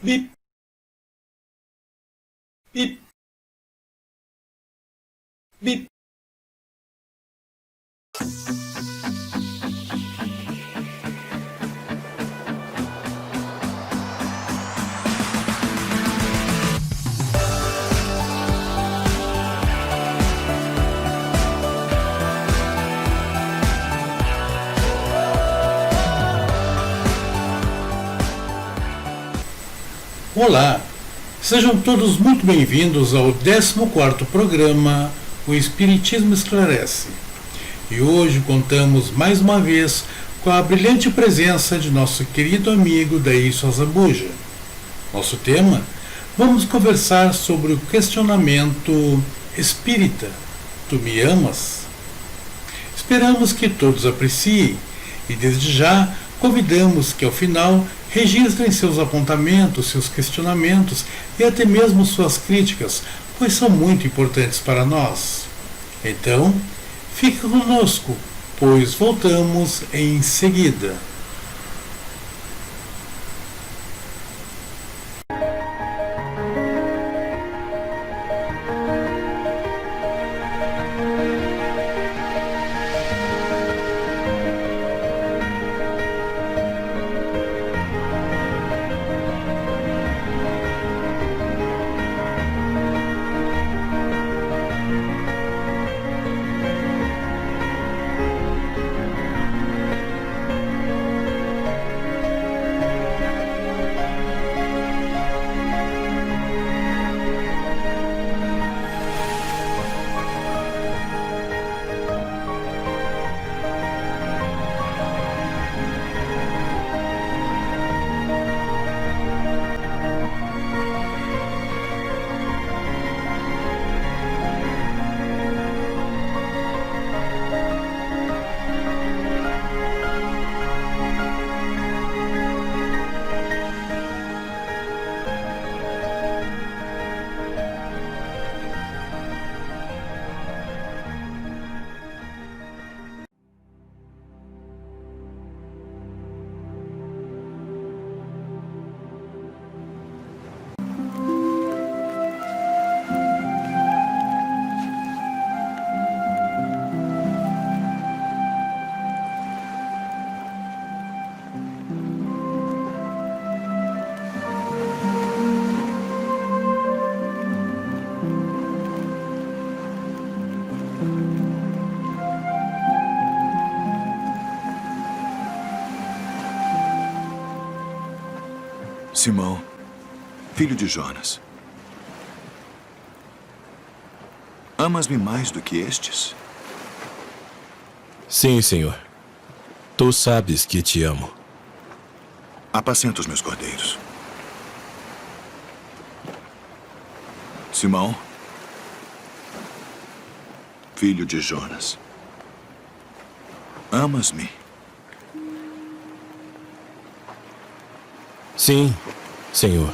Bip, bip, bip. Olá, sejam todos muito bem-vindos ao 14º programa O Espiritismo Esclarece. E hoje contamos mais uma vez com a brilhante presença de nosso querido amigo Daílson Zambuja. Nosso tema? Vamos conversar sobre o questionamento espírita. Tu me amas? Esperamos que todos apreciem e desde já convidamos que ao final registrem seus apontamentos, seus questionamentos e até mesmo suas críticas, pois são muito importantes para nós. Então, fique conosco, pois voltamos em seguida. Simão, filho de Jonas, amas-me mais do que estes? Sim, Senhor. Tu sabes que te amo. Apacenta os meus cordeiros. Simão, filho de Jonas, amas-me? Sim, Senhor.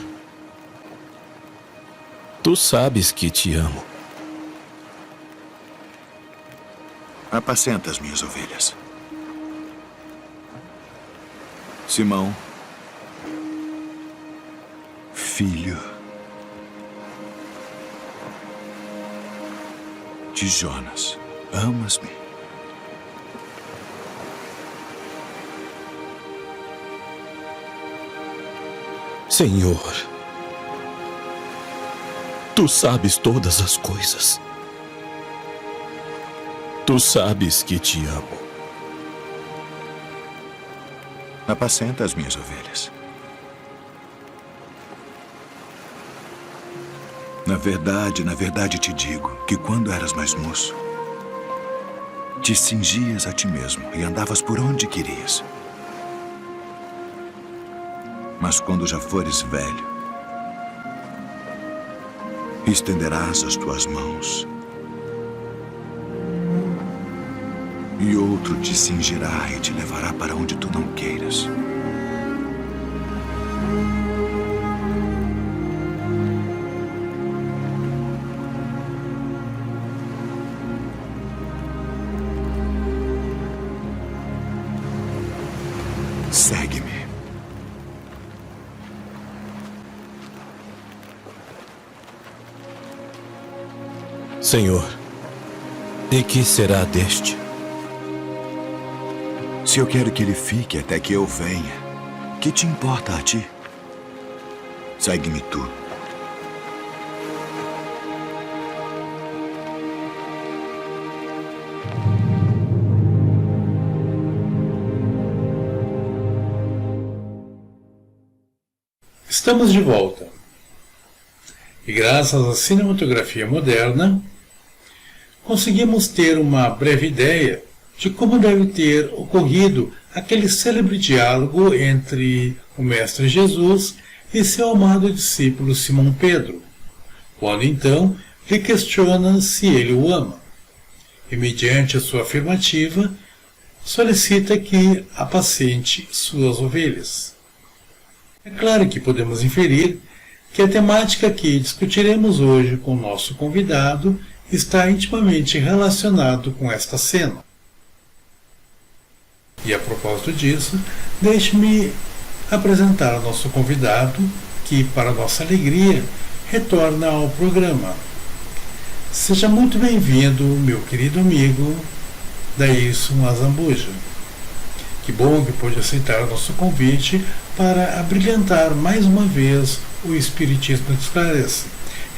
Tu sabes que te amo. Apacenta as minhas ovelhas. Simão, filho de Jonas, amas-me? Senhor, tu sabes todas as coisas. Tu sabes que te amo. Apacenta as minhas ovelhas. Na verdade te digo que quando eras mais moço, te cingias a ti mesmo e andavas por onde querias. Mas quando já fores velho, estenderás as tuas mãos e outro te cingirá e te levará para onde tu não queiras. Segue-me. Senhor, e que será deste? Se eu quero que ele fique até que eu venha, que te importa a ti? Segue-me tu. Estamos de volta. E graças à cinematografia moderna, conseguimos ter uma breve ideia de como deve ter ocorrido aquele célebre diálogo entre o Mestre Jesus e seu amado discípulo Simão Pedro, quando então lhe questiona se ele o ama. E mediante a sua afirmativa, solicita que apacente suas ovelhas. É claro que podemos inferir que a temática que discutiremos hoje com o nosso convidado está intimamente relacionado com esta cena. E a propósito disso, deixe-me apresentar o nosso convidado, que, para nossa alegria, retorna ao programa. Seja muito bem-vindo, meu querido amigo Daílson Azambuja. Que bom que pôde aceitar o nosso convite para abrilhantar mais uma vez o Espiritismo Esclarece.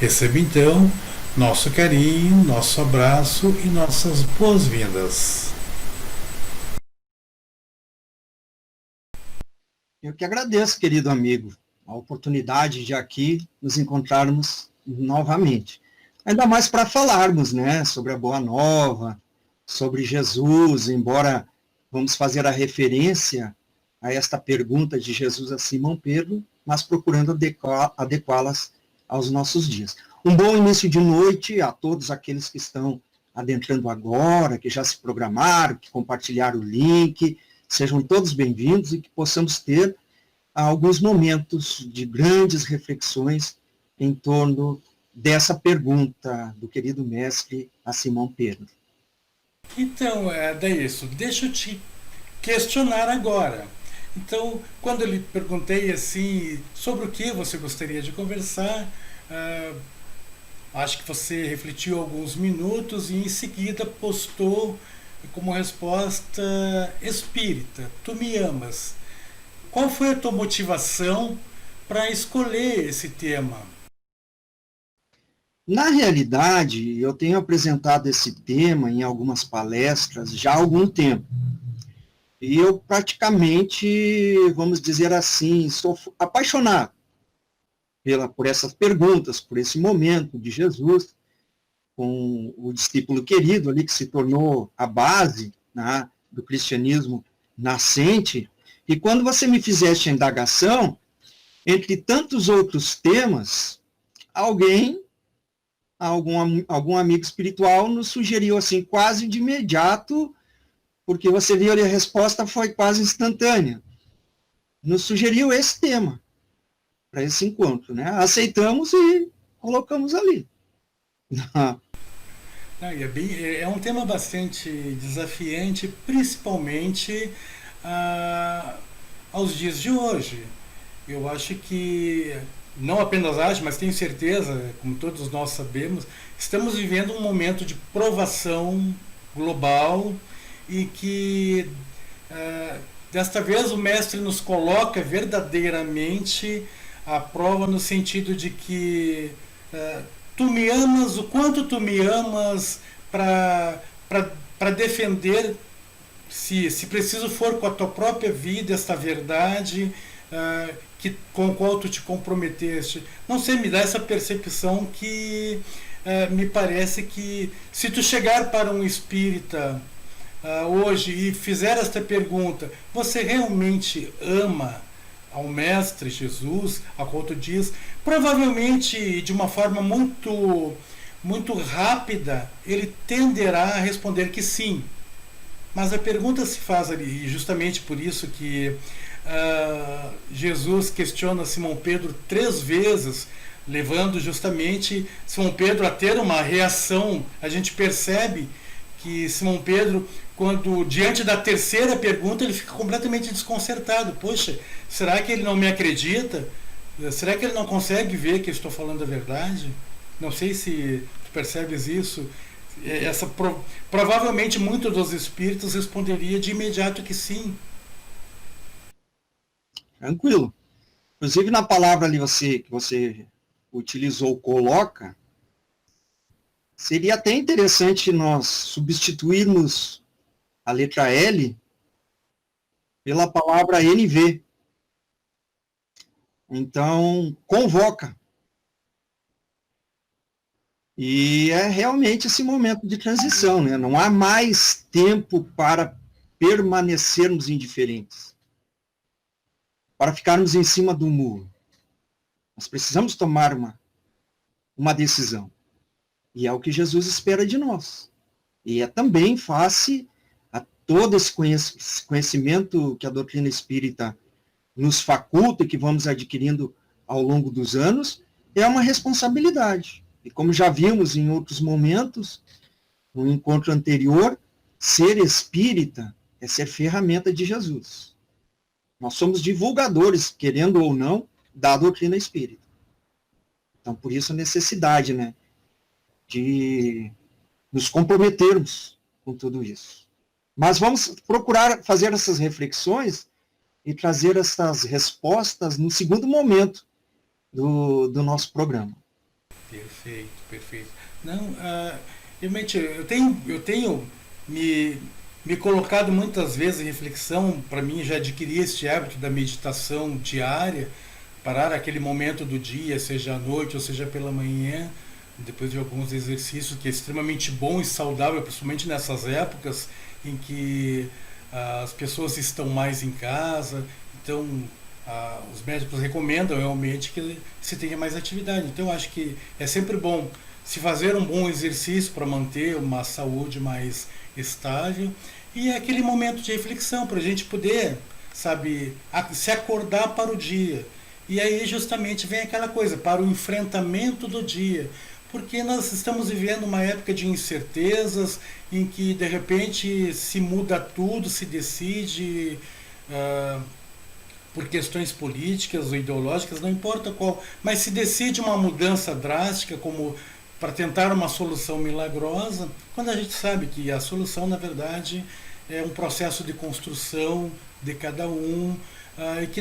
Receba então nosso carinho, nosso abraço e nossas boas-vindas. Eu que agradeço, querido amigo, a oportunidade de aqui nos encontrarmos novamente. Ainda mais para falarmos, né, sobre a Boa Nova, sobre Jesus, embora vamos fazer a referência a esta pergunta de Jesus a Simão Pedro, mas procurando adequá-las aos nossos dias. Um bom início de noite a todos aqueles que estão adentrando agora, que já se programaram, que compartilharam o link. Sejam todos bem-vindos e que possamos ter alguns momentos de grandes reflexões em torno dessa pergunta do querido mestre a Simão Pedro. Então, Daílson, deixa eu te questionar agora. Então, quando eu lhe perguntei assim, sobre o que você gostaria de conversar, acho que você refletiu alguns minutos e em seguida postou como resposta espírita, tu me amas. Qual foi a tua motivação para escolher esse tema? Na realidade, eu tenho apresentado esse tema em algumas palestras já há algum tempo. E eu praticamente, vamos dizer assim, sou apaixonado por essas perguntas, por esse momento de Jesus, com o discípulo querido ali, que se tornou a base, né, do cristianismo nascente. E quando você me fizeste a indagação, entre tantos outros temas, algum amigo espiritual nos sugeriu assim, quase de imediato, porque você viu ali, a resposta foi quase instantânea. Nos sugeriu esse tema para esse encontro, né? Aceitamos e colocamos ali. É um tema bastante desafiante, principalmente aos dias de hoje. Eu acho que, não apenas acho, mas tenho certeza, como todos nós sabemos, estamos vivendo um momento de provação global e que desta vez o mestre nos coloca verdadeiramente à prova no sentido de que tu me amas, o quanto tu me amas para defender, se preciso for com a tua própria vida, esta verdade com a qual tu te comprometeste. Não sei, me dá essa percepção que me parece que se tu chegar para um espírita hoje e fizer esta pergunta, você realmente ama ao Mestre Jesus, a qual tu diz, provavelmente de uma forma muito rápida, ele tenderá a responder que sim. Mas a pergunta se faz ali, e justamente por isso que Jesus questiona Simão Pedro 3 vezes, levando justamente Simão Pedro a ter uma reação. A gente percebe que Simão Pedro, quando diante da terceira pergunta, ele fica completamente desconcertado. Poxa, será que ele não me acredita? Será que ele não consegue ver que eu estou falando a verdade? Não sei se tu percebes isso. Provavelmente muitos dos espíritos responderia de imediato que sim. Tranquilo. Inclusive, na palavra ali que você utilizou, coloca, seria até interessante nós substituirmos a letra L pela palavra NV. Então, convoca. E é realmente esse momento de transição, né? Não há mais tempo para permanecermos indiferentes, para ficarmos em cima do muro. Nós precisamos tomar uma decisão. E é o que Jesus espera de nós. E é também face a todo esse conhecimento que a doutrina espírita nos faculta e que vamos adquirindo ao longo dos anos, é uma responsabilidade. E como já vimos em outros momentos, no encontro anterior, ser espírita é ser ferramenta de Jesus. Nós somos divulgadores, querendo ou não, da doutrina espírita. Então, por isso a necessidade, né, de nos comprometermos com tudo isso. Mas vamos procurar fazer essas reflexões e trazer essas respostas no segundo momento do nosso programa. Perfeito, perfeito. Não, realmente, eu tenho me colocado muitas vezes em reflexão. Para mim, já adquiri este hábito da meditação diária, parar aquele momento do dia, seja à noite ou seja pela manhã, depois de alguns exercícios, que é extremamente bom e saudável, principalmente nessas épocas em que as pessoas estão mais em casa. Então, os médicos recomendam realmente que se tenha mais atividade. Então, eu acho que é sempre bom se fazer um bom exercício para manter uma saúde mais estável, e é aquele momento de reflexão para a gente poder, sabe, se acordar para o dia. E aí justamente vem aquela coisa, para o enfrentamento do dia, porque nós estamos vivendo uma época de incertezas, em que de repente se muda tudo, se decide por questões políticas ou ideológicas, não importa qual, mas se decide uma mudança drástica como para tentar uma solução milagrosa, quando a gente sabe que a solução, na verdade, é um processo de construção de cada um, e que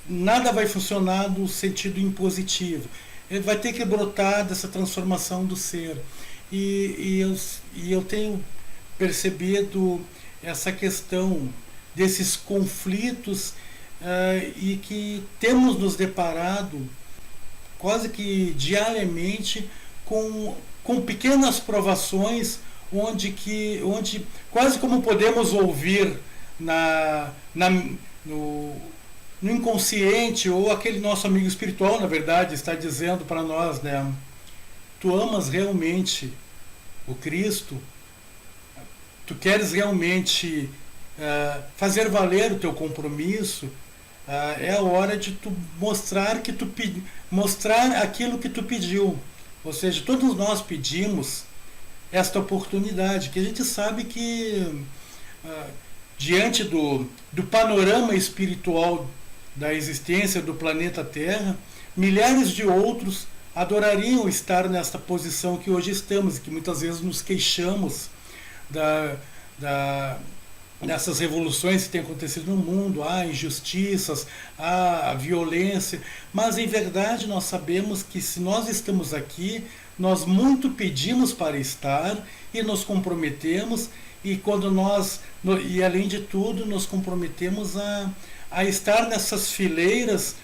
nada vai funcionar no sentido impositivo. Ele vai ter que brotar dessa transformação do ser. E eu tenho percebido essa questão desses conflitos, e que temos nos deparado quase que diariamente com pequenas provações, onde quase como podemos ouvir no inconsciente, ou aquele nosso amigo espiritual, na verdade, está dizendo para nós, né, tu amas realmente o Cristo, tu queres realmente fazer valer o teu compromisso, é a hora de tu mostrar aquilo que tu pediu. Ou seja, todos nós pedimos esta oportunidade, que a gente sabe que diante do panorama espiritual da existência do planeta Terra, milhares de outros adorariam estar nesta posição que hoje estamos, e que muitas vezes nos queixamos dessas revoluções que têm acontecido no mundo, há injustiças, há violência, mas em verdade nós sabemos que se nós estamos aqui, nós muito pedimos para estar e nos comprometemos, e e além de tudo, nos comprometemos a estar nessas fileiras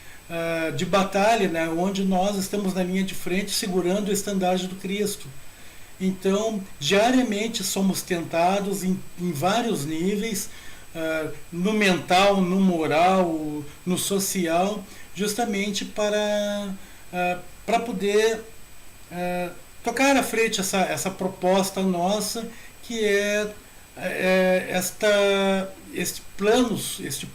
de batalha, né, onde nós estamos na linha de frente segurando o estandarte do Cristo. Então, diariamente somos tentados em vários níveis, no mental, no moral, no social, justamente para poder tocar à frente essa proposta nossa, que é este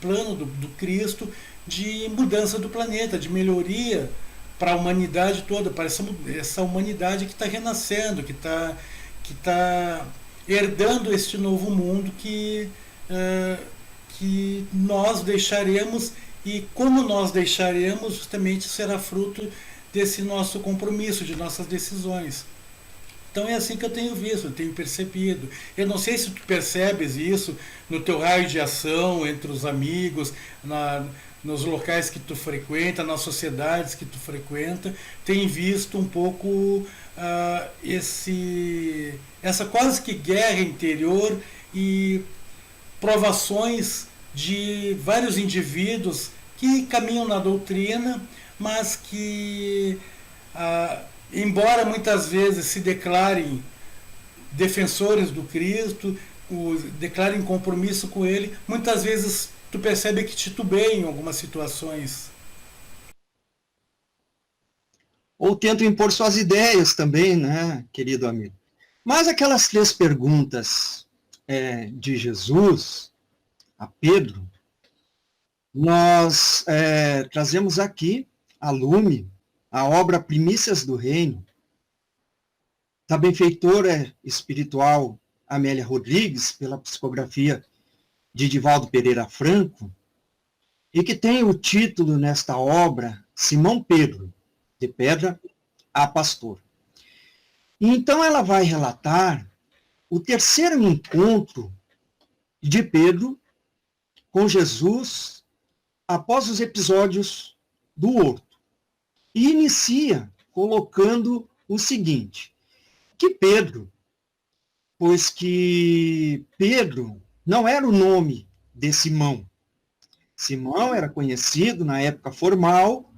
plano do Cristo de mudança do planeta, de melhoria para a humanidade toda, para essa humanidade que está renascendo, que está herdando este novo mundo que nós deixaremos, e como nós deixaremos, justamente será fruto desse nosso compromisso, de nossas decisões. Então é assim que eu tenho visto, eu tenho percebido. Eu não sei se tu percebes isso no teu raio de ação, entre os amigos, nos locais que tu frequenta, nas sociedades que tu frequenta, tem visto um pouco essa quase que guerra interior e provações de vários indivíduos que caminham na doutrina, mas que embora muitas vezes se declarem defensores do Cristo, declarem compromisso com ele, muitas vezes tu percebe que titubeiam em algumas situações. Ou tentam impor suas ideias também, né, querido amigo? Mas aquelas 3 perguntas de Jesus a Pedro, nós trazemos aqui a lume a obra Primícias do Reino, da benfeitora espiritual Amélia Rodrigues, pela psicografia de Divaldo Pereira Franco, e que tem o título nesta obra, Simão Pedro, de Pedra a Pastor. E então ela vai relatar o 3º encontro de Pedro com Jesus após os episódios do horto. E inicia colocando o seguinte, que Pedro, pois que Pedro não era o nome de Simão. Simão era conhecido na época formal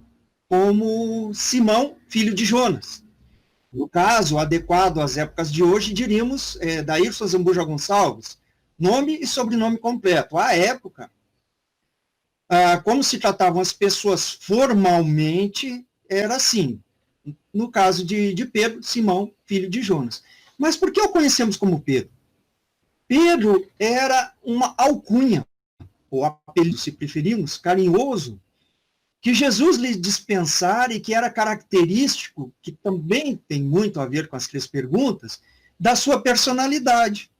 como Simão, filho de Jonas. No caso, adequado às épocas de hoje, diríamos Daírson Zambuja Gonçalves, nome e sobrenome completo. À época, como se tratavam as pessoas formalmente, era assim. No caso de Pedro, Simão, filho de Jonas. Mas por que o conhecemos como Pedro? Pedro era uma alcunha, ou apelido, se preferirmos, carinhoso, que Jesus lhe dispensara e que era característico, que também tem muito a ver com as 3 perguntas, da sua personalidade.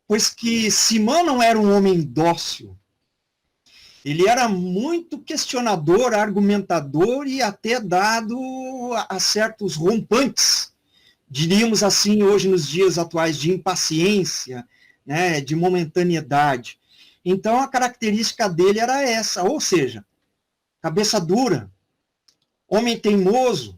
Pois que Simão não era um homem dócil. Ele era muito questionador, argumentador e até dado a certos rompantes, diríamos assim hoje nos dias atuais, de impaciência, né, de momentaneidade. Então a característica dele era essa, ou seja, cabeça dura, homem teimoso,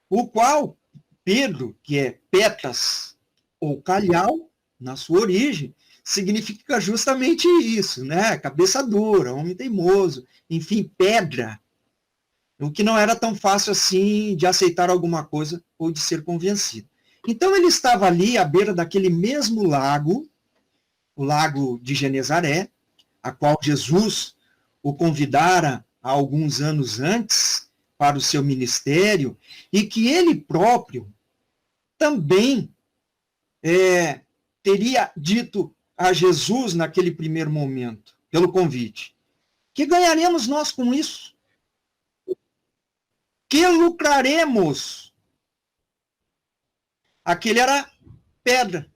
o qual Pedro, que é Petas ou Calhau, na sua origem, significa justamente isso, né? Cabeça dura, homem teimoso, enfim, pedra. O que não era tão fácil assim de aceitar alguma coisa ou de ser convencido. Então ele estava ali à beira daquele mesmo lago, o lago de Genezaré, a qual Jesus o convidara há alguns anos antes para o seu ministério, e que ele próprio também teria dito a Jesus naquele primeiro momento, pelo convite. Que ganharemos nós com isso? Que lucraremos? Aquele era pedra.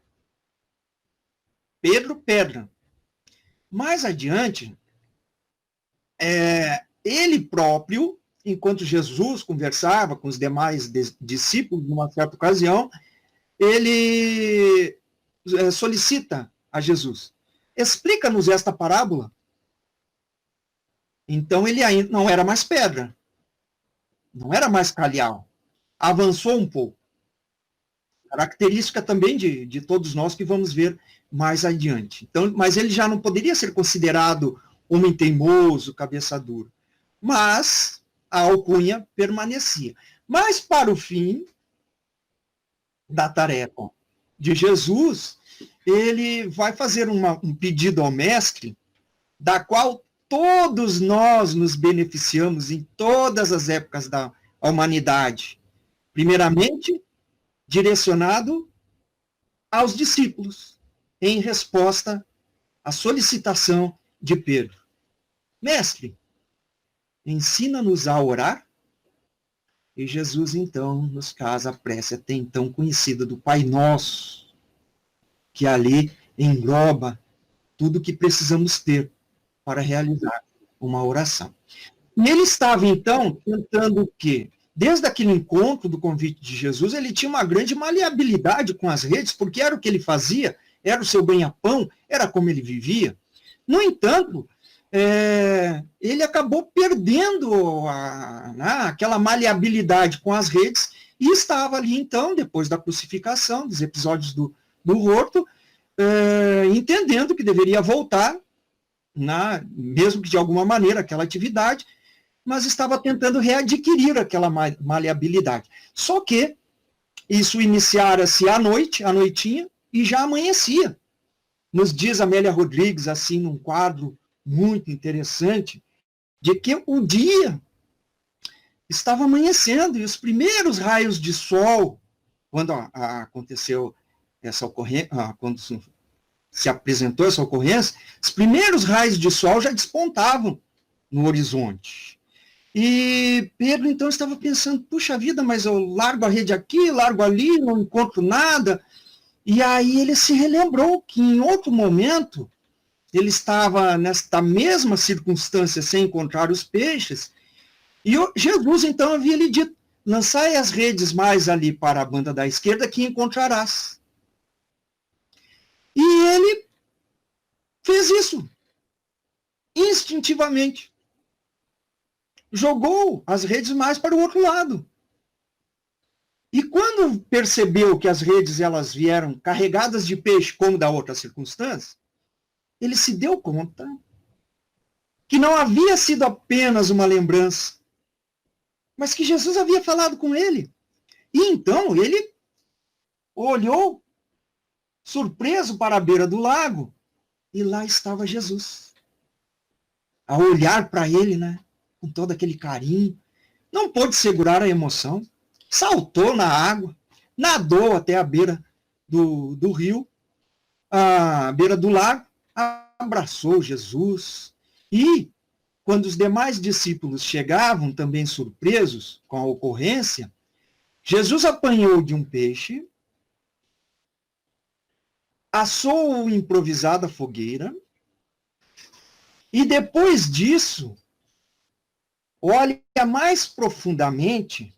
Pedro, pedra. Mais adiante, ele próprio, enquanto Jesus conversava com os demais discípulos, numa certa ocasião, ele solicita a Jesus, explica-nos esta parábola. Então ele ainda não era mais pedra, não era mais Calhau, avançou um pouco. Característica também de todos nós que vamos ver mais adiante. Então, mas ele já não poderia ser considerado homem teimoso, cabeça dura. Mas a alcunha permanecia. Mas para o fim da tarefa de Jesus, ele vai fazer um pedido ao mestre, da qual todos nós nos beneficiamos em todas as épocas da humanidade. Primeiramente, direcionado aos discípulos, em resposta à solicitação de Pedro. Mestre, ensina-nos a orar. E Jesus, então, nos casa a prece até então conhecida do Pai Nosso, que ali engloba tudo o que precisamos ter para realizar uma oração. E ele estava, então, tentando o quê? desde aquele encontro do convite de Jesus, ele tinha uma grande maleabilidade com as redes, porque era o que ele fazia, era o seu ganha-pão, era como ele vivia. No entanto, ele acabou perdendo aquela maleabilidade com as redes e estava ali, então, depois da crucificação, dos episódios do horto, entendendo que deveria voltar, mesmo que de alguma maneira, aquela atividade, mas estava tentando readquirir aquela maleabilidade. Só que isso iniciara-se à noite, à noitinha, e já amanhecia. Nos diz Amélia Rodrigues, assim, num quadro muito interessante, de que o dia estava amanhecendo, e os primeiros raios de sol, quando aconteceu essa ocorrência, quando se apresentou essa ocorrência, os primeiros raios de sol já despontavam no horizonte. E Pedro, então, estava pensando, puxa vida, mas eu largo a rede aqui, largo ali, não encontro nada. E aí ele se relembrou que em outro momento ele estava nesta mesma circunstância sem encontrar os peixes, e Jesus, então, havia lhe dito, lançai as redes mais ali para a banda da esquerda que encontrarás. E ele fez isso, instintivamente. Jogou as redes mais para o outro lado. E quando percebeu que as redes elas vieram carregadas de peixe, como da outra circunstância, ele se deu conta que não havia sido apenas uma lembrança, mas que Jesus havia falado com ele. E então ele olhou, surpreso, para a beira do lago, e lá estava Jesus. A olhar para ele, com todo aquele carinho, não pôde segurar a emoção, saltou na água, nadou até a beira do rio, à beira do lago, abraçou Jesus, e quando os demais discípulos chegavam, também surpresos com a ocorrência, Jesus apanhou de um peixe, assou improvisada fogueira, e depois disso, olha mais profundamente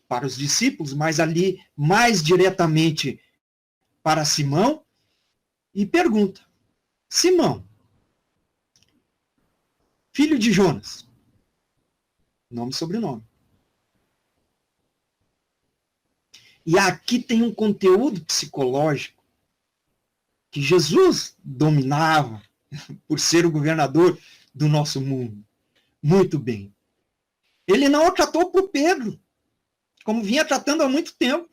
para os discípulos, mas ali mais diretamente para Simão, e pergunta, Simão, filho de Jonas, nome e sobrenome. E aqui tem um conteúdo psicológico que Jesus dominava por ser o governador do nosso mundo. Muito bem. Ele não o tratou por Pedro, como vinha tratando há muito tempo.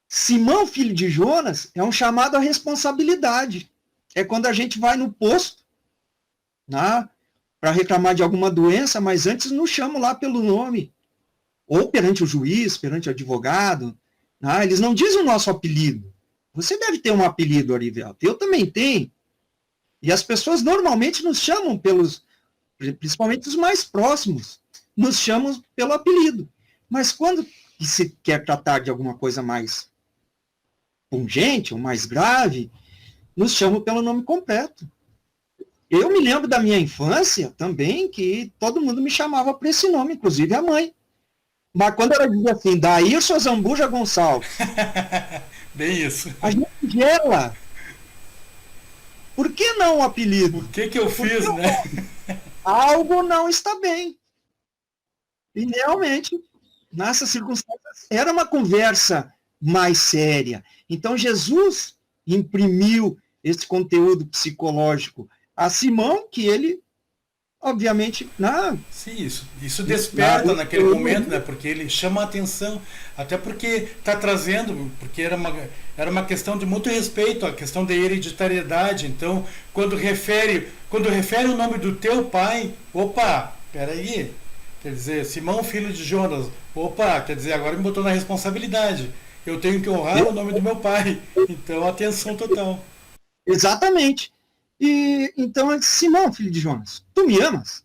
Simão, filho de Jonas, é um chamado à responsabilidade. É quando a gente vai no posto, para reclamar de alguma doença, mas antes nos chamam lá pelo nome. Ou perante o juiz, perante o advogado. Eles não dizem o nosso apelido. Você deve ter um apelido, Arivelto. Eu também tenho. E as pessoas normalmente nos chamam principalmente os mais próximos, nos chamam pelo apelido. Mas quando se quer tratar de alguma coisa mais pungente ou mais grave, nos chamam pelo nome completo. Eu me lembro da minha infância também, que todo mundo me chamava por esse nome, inclusive a mãe. Mas quando ela dizia assim, Daírcio Zambuja Gonçalves. Bem isso. A gente gela. Por que não o apelido? O que eu fiz, Algo não está bem. E realmente, nessas circunstâncias, era uma conversa mais séria. Então, Jesus imprimiu esse conteúdo psicológico a Simão, que ele, obviamente... Sim, isso desperta naquele momento, porque ele chama a atenção, até porque está trazendo, porque era uma questão de muito respeito, a questão da hereditariedade. Então, quando refere o nome do teu pai, opa, peraí, quer dizer, Simão, filho de Jonas, opa, quer dizer, agora me botou na responsabilidade, eu tenho que honrar o nome do meu pai. Então, atenção total. Exatamente. E então, Simão, filho de Jonas, tu me amas?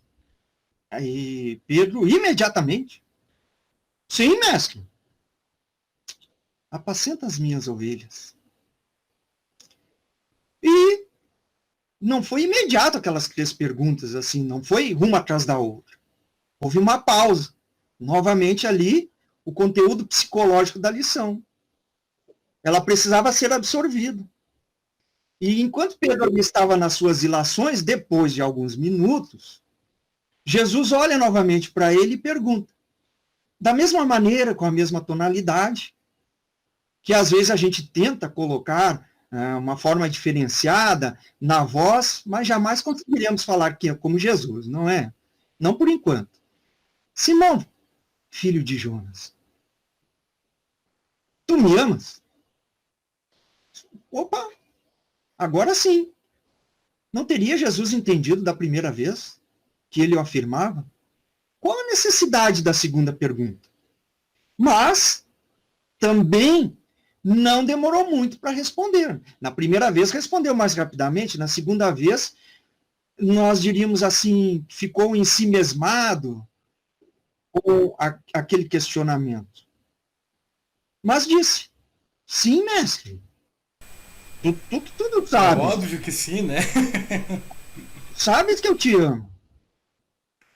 Aí Pedro, imediatamente, sim, mestre, apacenta as minhas ovelhas. E não foi imediato aquelas 3 perguntas, assim, não foi uma atrás da outra. Houve uma pausa. Novamente ali, o conteúdo psicológico da lição. Ela precisava ser absorvida. E enquanto Pedro estava nas suas ilações, depois de alguns minutos, Jesus olha novamente para ele e pergunta, da mesma maneira, com a mesma tonalidade, que às vezes a gente tenta colocar uma forma diferenciada na voz, mas jamais conseguiremos falar que é como Jesus, não é? Não por enquanto. Simão, filho de Jonas, tu me amas? Opa, agora sim. Não teria Jesus entendido da primeira vez que ele o afirmava? Qual a necessidade da segunda pergunta? Mas também não demorou muito para responder. Na primeira vez respondeu mais rapidamente, na segunda vez nós diríamos assim, ficou ensimesmado com aquele questionamento. Mas disse, sim, mestre. Tudo sabe. Óbvio que sim, né? Sabes que eu te amo.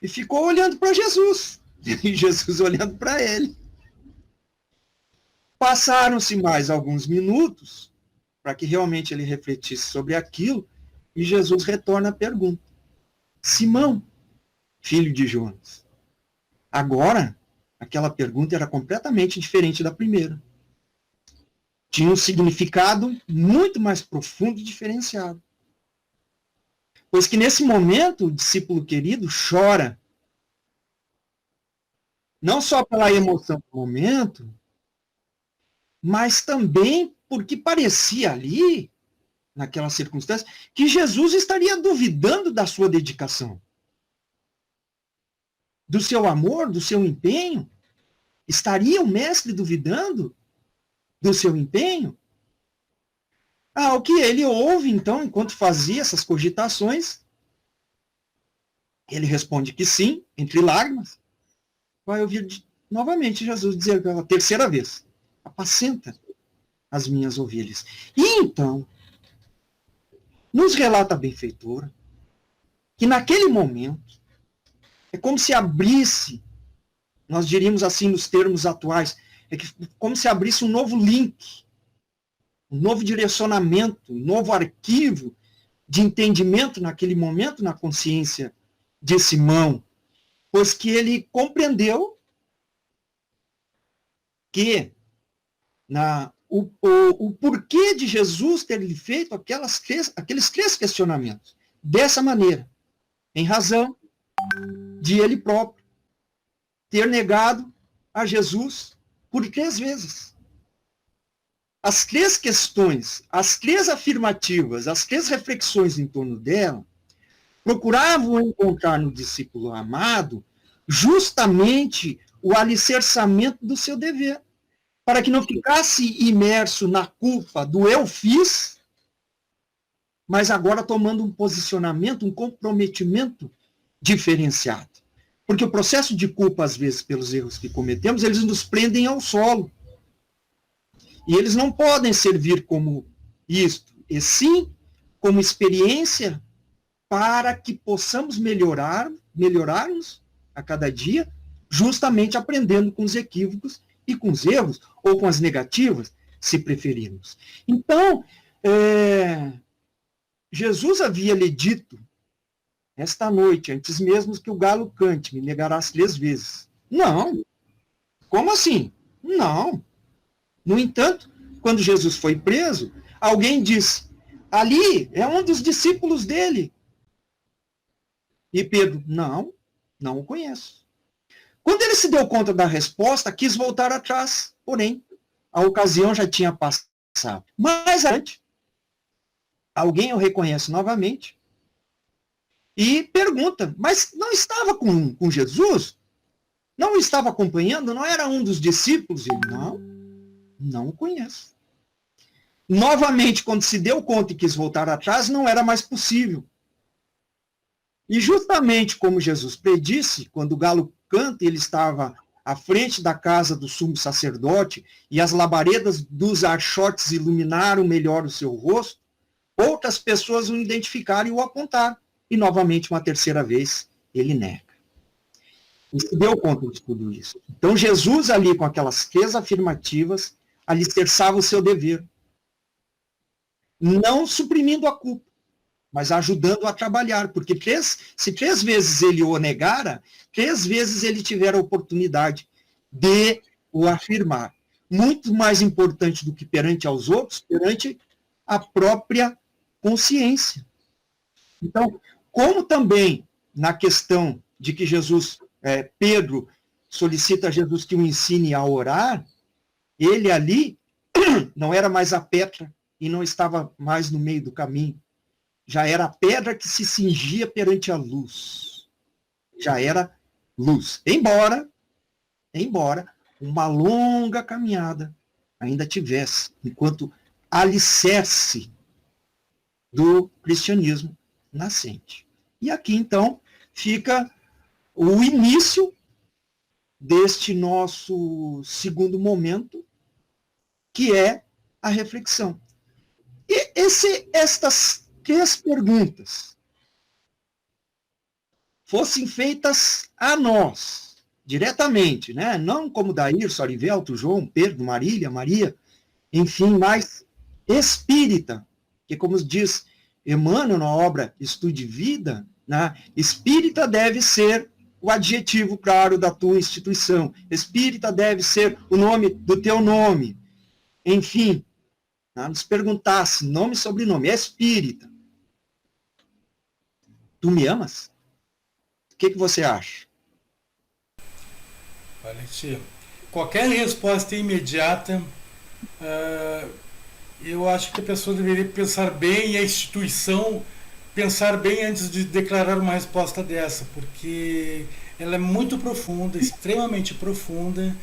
E ficou olhando para Jesus. E Jesus olhando para ele. Passaram-se mais alguns minutos para que realmente ele refletisse sobre aquilo, e Jesus retorna a pergunta. Simão, filho de Jonas. Agora, aquela pergunta era completamente diferente da primeira. Tinha um significado muito mais profundo e diferenciado. Pois que nesse momento, o discípulo querido chora. Não só pela emoção do momento, mas também porque parecia ali, naquela circunstância, que Jesus estaria duvidando da sua dedicação, do seu amor, do seu empenho. Estaria o mestre duvidando do seu empenho? O que ele ouve, então, enquanto fazia essas cogitações, ele responde que sim, entre lágrimas. Vai ouvir novamente Jesus dizer pela terceira vez, apacenta as minhas ovelhas. E então, nos relata a benfeitora que naquele momento é como se abrisse, nós diríamos assim nos termos atuais, como se abrisse um novo link, um novo direcionamento, um novo arquivo de entendimento naquele momento na consciência de Simão, pois que ele compreendeu que o porquê de Jesus ter lhe feito aqueles três questionamentos, dessa maneira, em razão de ele próprio ter negado a Jesus por 3 vezes. As 3 questões, as 3 afirmativas, as 3 reflexões em torno dela, procuravam encontrar no discípulo amado justamente o alicerçamento do seu dever, para que não ficasse imerso na culpa do eu fiz, mas agora tomando um posicionamento, um comprometimento diferenciado. Porque o processo de culpa, às vezes, pelos erros que cometemos, eles nos prendem ao solo. E eles não podem servir como isto, e sim como experiência para que possamos melhorarmos a cada dia, justamente aprendendo com os equívocos e com os erros, ou com as negativas, se preferirmos. Então, Jesus havia lhe dito, esta noite, antes mesmo que o galo cante, me negarás 3 vezes. Não. Como assim? Não. No entanto, quando Jesus foi preso, alguém disse, ali é um dos discípulos dele. E Pedro, não o conheço. Quando ele se deu conta da resposta, quis voltar atrás, porém, a ocasião já tinha passado. Mais adiante, alguém o reconhece novamente e pergunta, mas não estava com Jesus? Não o estava acompanhando? Não era um dos discípulos? Ele, não o conheço. Novamente, quando se deu conta e quis voltar atrás, não era mais possível. E justamente como Jesus predisse, quando o galo canta, ele estava à frente da casa do sumo sacerdote e as labaredas dos archotes iluminaram melhor o seu rosto, outras pessoas o identificaram e o apontaram. E novamente, uma terceira vez, ele nega. e se deu conta de tudo isso. Então, Jesus ali, com aquelas 3 afirmativas, alicerçava o seu dever. Não suprimindo a culpa, mas ajudando a trabalhar, porque se 3 vezes ele o negara, 3 vezes ele tiver a oportunidade de o afirmar. Muito mais importante do que perante aos outros, perante a própria consciência. Então, como também na questão de que Pedro solicita a Jesus que o ensine a orar, ele ali não era mais a pedra e não estava mais no meio do caminho. Já era a pedra que se cingia perante a luz. Já era luz. Embora uma longa caminhada ainda tivesse, enquanto alicerce do cristianismo nascente. E aqui, então, fica o início deste nosso segundo momento, que é a reflexão. E estas 3 perguntas fossem feitas a nós, diretamente, né? Não como Daírcio, Arivelto, João, Pedro, Marília, Maria, enfim, mas espírita, que como diz Emmanuel na obra Estudo de Vida, né? Espírita deve ser o adjetivo claro da tua instituição, espírita deve ser o nome do teu nome, enfim, nos perguntasse nome e sobrenome, é espírita. Tu me amas? O que você acha? Olha, tia, qualquer resposta imediata, eu acho que a pessoa deveria pensar bem, e a instituição pensar bem antes de declarar uma resposta dessa, porque ela é muito profunda, extremamente profunda,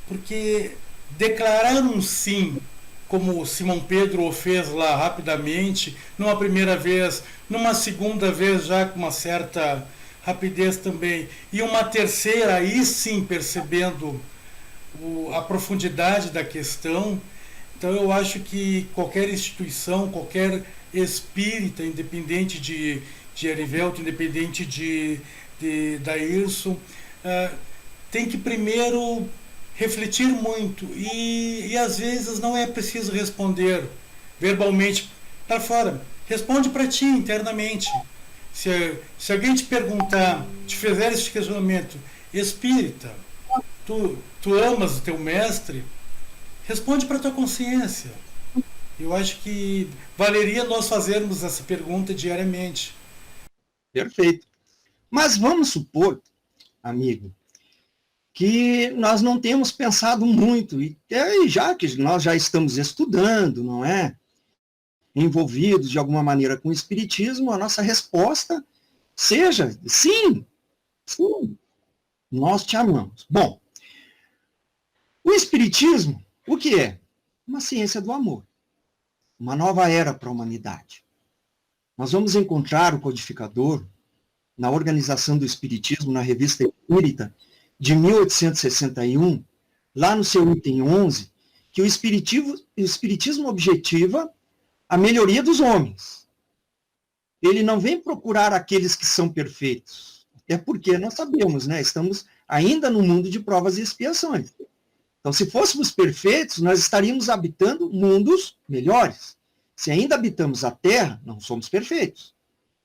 porque declarar um sim, como Simão Pedro o fez lá rapidamente, numa primeira vez, numa segunda vez já com uma certa rapidez também, e uma terceira aí sim percebendo a profundidade da questão. Então eu acho que qualquer instituição, qualquer espírita, independente de Arivelto, independente de Daírcio, tem que primeiro refletir muito e às vezes não é preciso responder verbalmente para fora. Responde para ti internamente. Se alguém te perguntar, te fizer esse questionamento, espírita, tu amas o teu mestre? Responde para a tua consciência. Eu acho que valeria nós fazermos essa pergunta diariamente. Perfeito. Mas vamos supor, amigo, que nós não temos pensado muito, e já que nós já estamos estudando, não é? Envolvidos de alguma maneira com o Espiritismo, a nossa resposta seja sim, nós te amamos. Bom, o Espiritismo, o que é? Uma ciência do amor, uma nova era para a humanidade. Nós vamos encontrar o codificador na Organização do Espiritismo, na Revista Espírita, de 1861, lá no seu item 11, que o Espiritismo objetiva a melhoria dos homens. Ele não vem procurar aqueles que são perfeitos, até porque nós sabemos, né, estamos ainda no mundo de provas e expiações. Então, se fôssemos perfeitos, nós estaríamos habitando mundos melhores. Se ainda habitamos a Terra, não somos perfeitos.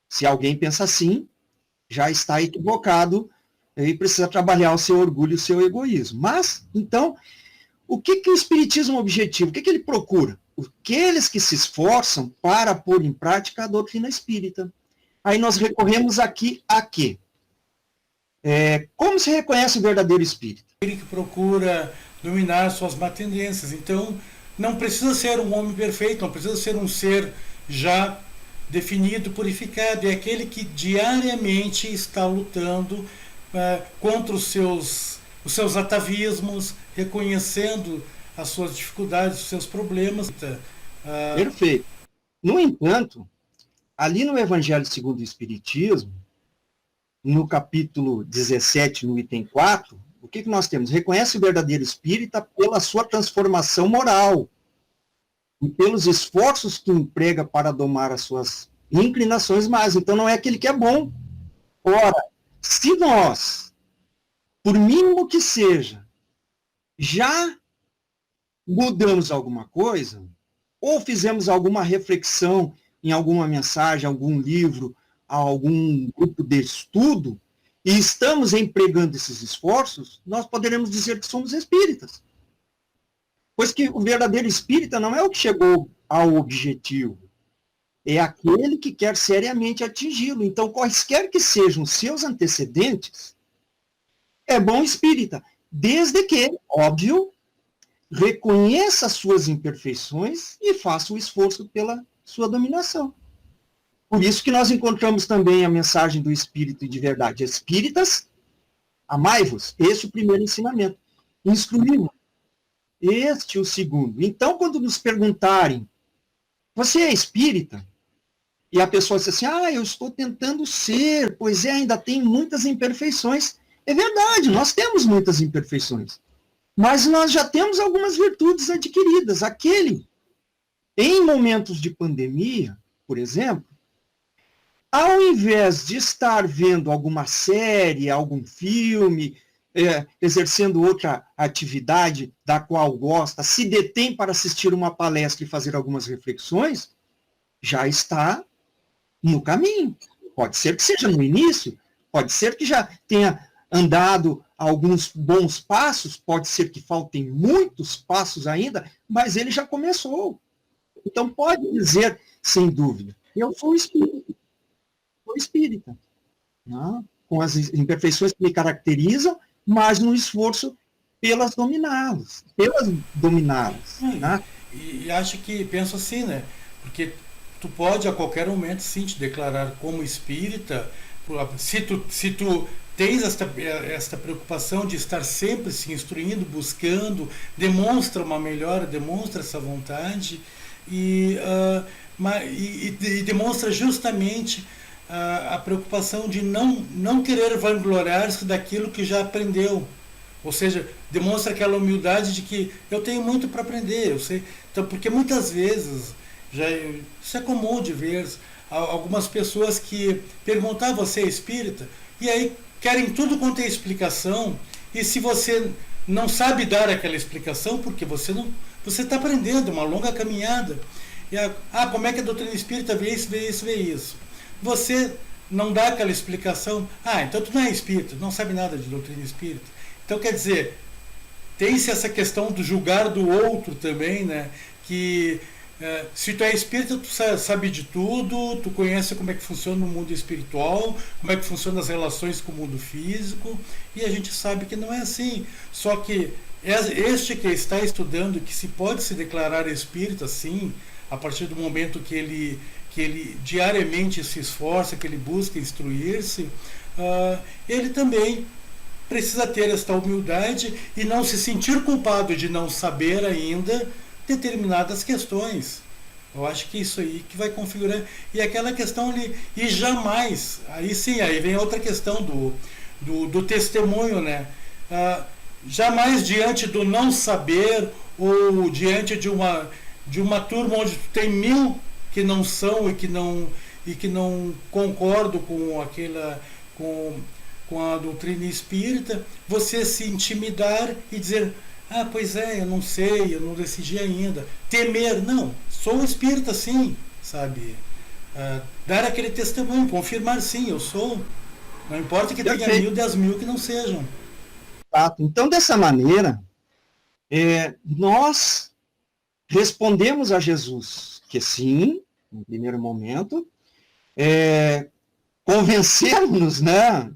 Se alguém pensa assim, já está equivocado e precisa trabalhar o seu orgulho e o seu egoísmo. Mas, então, o que o Espiritismo objetiva? O que ele procura? Aqueles que se esforçam para pôr em prática a doutrina espírita. Aí nós recorremos aqui a quê? Como se reconhece o verdadeiro espírita? Ele que procura dominar suas má tendências. Então, não precisa ser um homem perfeito, não precisa ser um ser já definido, purificado. É aquele que diariamente está lutando contra os seus atavismos, reconhecendo as suas dificuldades, os seus problemas. Perfeito. No entanto, ali no Evangelho segundo o Espiritismo, no capítulo 17, no item 4, o que nós temos? Reconhece o verdadeiro espírita pela sua transformação moral e pelos esforços que emprega para domar as suas inclinações más. Então não é aquele que é bom. Ora, se nós, por mínimo que seja, já mudamos alguma coisa, ou fizemos alguma reflexão em alguma mensagem, algum livro, algum grupo de estudo, e estamos empregando esses esforços, nós poderemos dizer que somos espíritas. Pois que o verdadeiro espírita não é o que chegou ao objetivo, é aquele que quer seriamente atingi-lo. Então, quaisquer que sejam os seus antecedentes, é bom espírita, desde que, óbvio, reconheça as suas imperfeições e faça o esforço pela sua dominação. Por isso que nós encontramos também a mensagem do Espírito de verdade. Espíritas, amai-vos. Esse é o primeiro ensinamento. Instruí-vos. Este é o segundo. Então, quando nos perguntarem, você é espírita? E a pessoa diz assim, eu estou tentando ser, pois ainda tem muitas imperfeições. É verdade, nós temos muitas imperfeições. Mas nós já temos algumas virtudes adquiridas. Aquele, em momentos de pandemia, por exemplo, ao invés de estar vendo alguma série, algum filme, exercendo outra atividade da qual gosta, se detém para assistir uma palestra e fazer algumas reflexões, já está no caminho. Pode ser que seja no início, pode ser que já tenha andado alguns bons passos, pode ser que faltem muitos passos ainda, mas ele já começou. Então pode dizer, sem dúvida, eu sou espírita. Sou espírita. Né? Com as imperfeições que me caracterizam, mas no esforço pelas dominá-las. Né? E acho que, penso assim, né? Porque tu pode a qualquer momento sim te declarar como espírita, se tu tens esta preocupação de estar sempre se instruindo, buscando, demonstra uma melhora, demonstra essa vontade e demonstra justamente a preocupação de não querer vangloriar-se daquilo que já aprendeu. Ou seja, demonstra aquela humildade de que eu tenho muito para aprender, eu sei. Então, porque muitas vezes, isso é comum de ver algumas pessoas que perguntam, você é espírita? E aí querem tudo quanto é explicação, e se você não sabe dar aquela explicação, porque você está aprendendo, uma longa caminhada. E como é que a doutrina espírita vê isso, vê isso, vê isso? Você não dá aquela explicação, então tu não é espírita, não sabe nada de doutrina espírita. Então, quer dizer, tem-se essa questão do julgar do outro também, né? Que se tu é espírita, tu sabe de tudo, tu conhece como é que funciona o mundo espiritual, como é que funcionam as relações com o mundo físico, e a gente sabe que não é assim. Só que este que está estudando, que se pode se declarar espírita, sim, a partir do momento que ele diariamente se esforça, que ele busca instruir-se, ele também precisa ter esta humildade e não se sentir culpado de não saber ainda determinadas questões. Eu acho que isso aí que vai configurar. E aquela questão ali, e jamais, aí sim, aí vem outra questão do testemunho, né? Jamais diante do não saber ou diante de uma turma onde tem 1000 que não são e que não concordam com a doutrina espírita, você se intimidar e dizer, pois é, eu não sei, eu não decidi ainda. Temer, não, sou espírita sim, sabe? Dar aquele testemunho, confirmar sim, eu sou. Não importa que tenha 1000, 10.000 que não sejam. Então, dessa maneira, nós respondemos a Jesus que sim, no primeiro momento, convencermos-nos, né,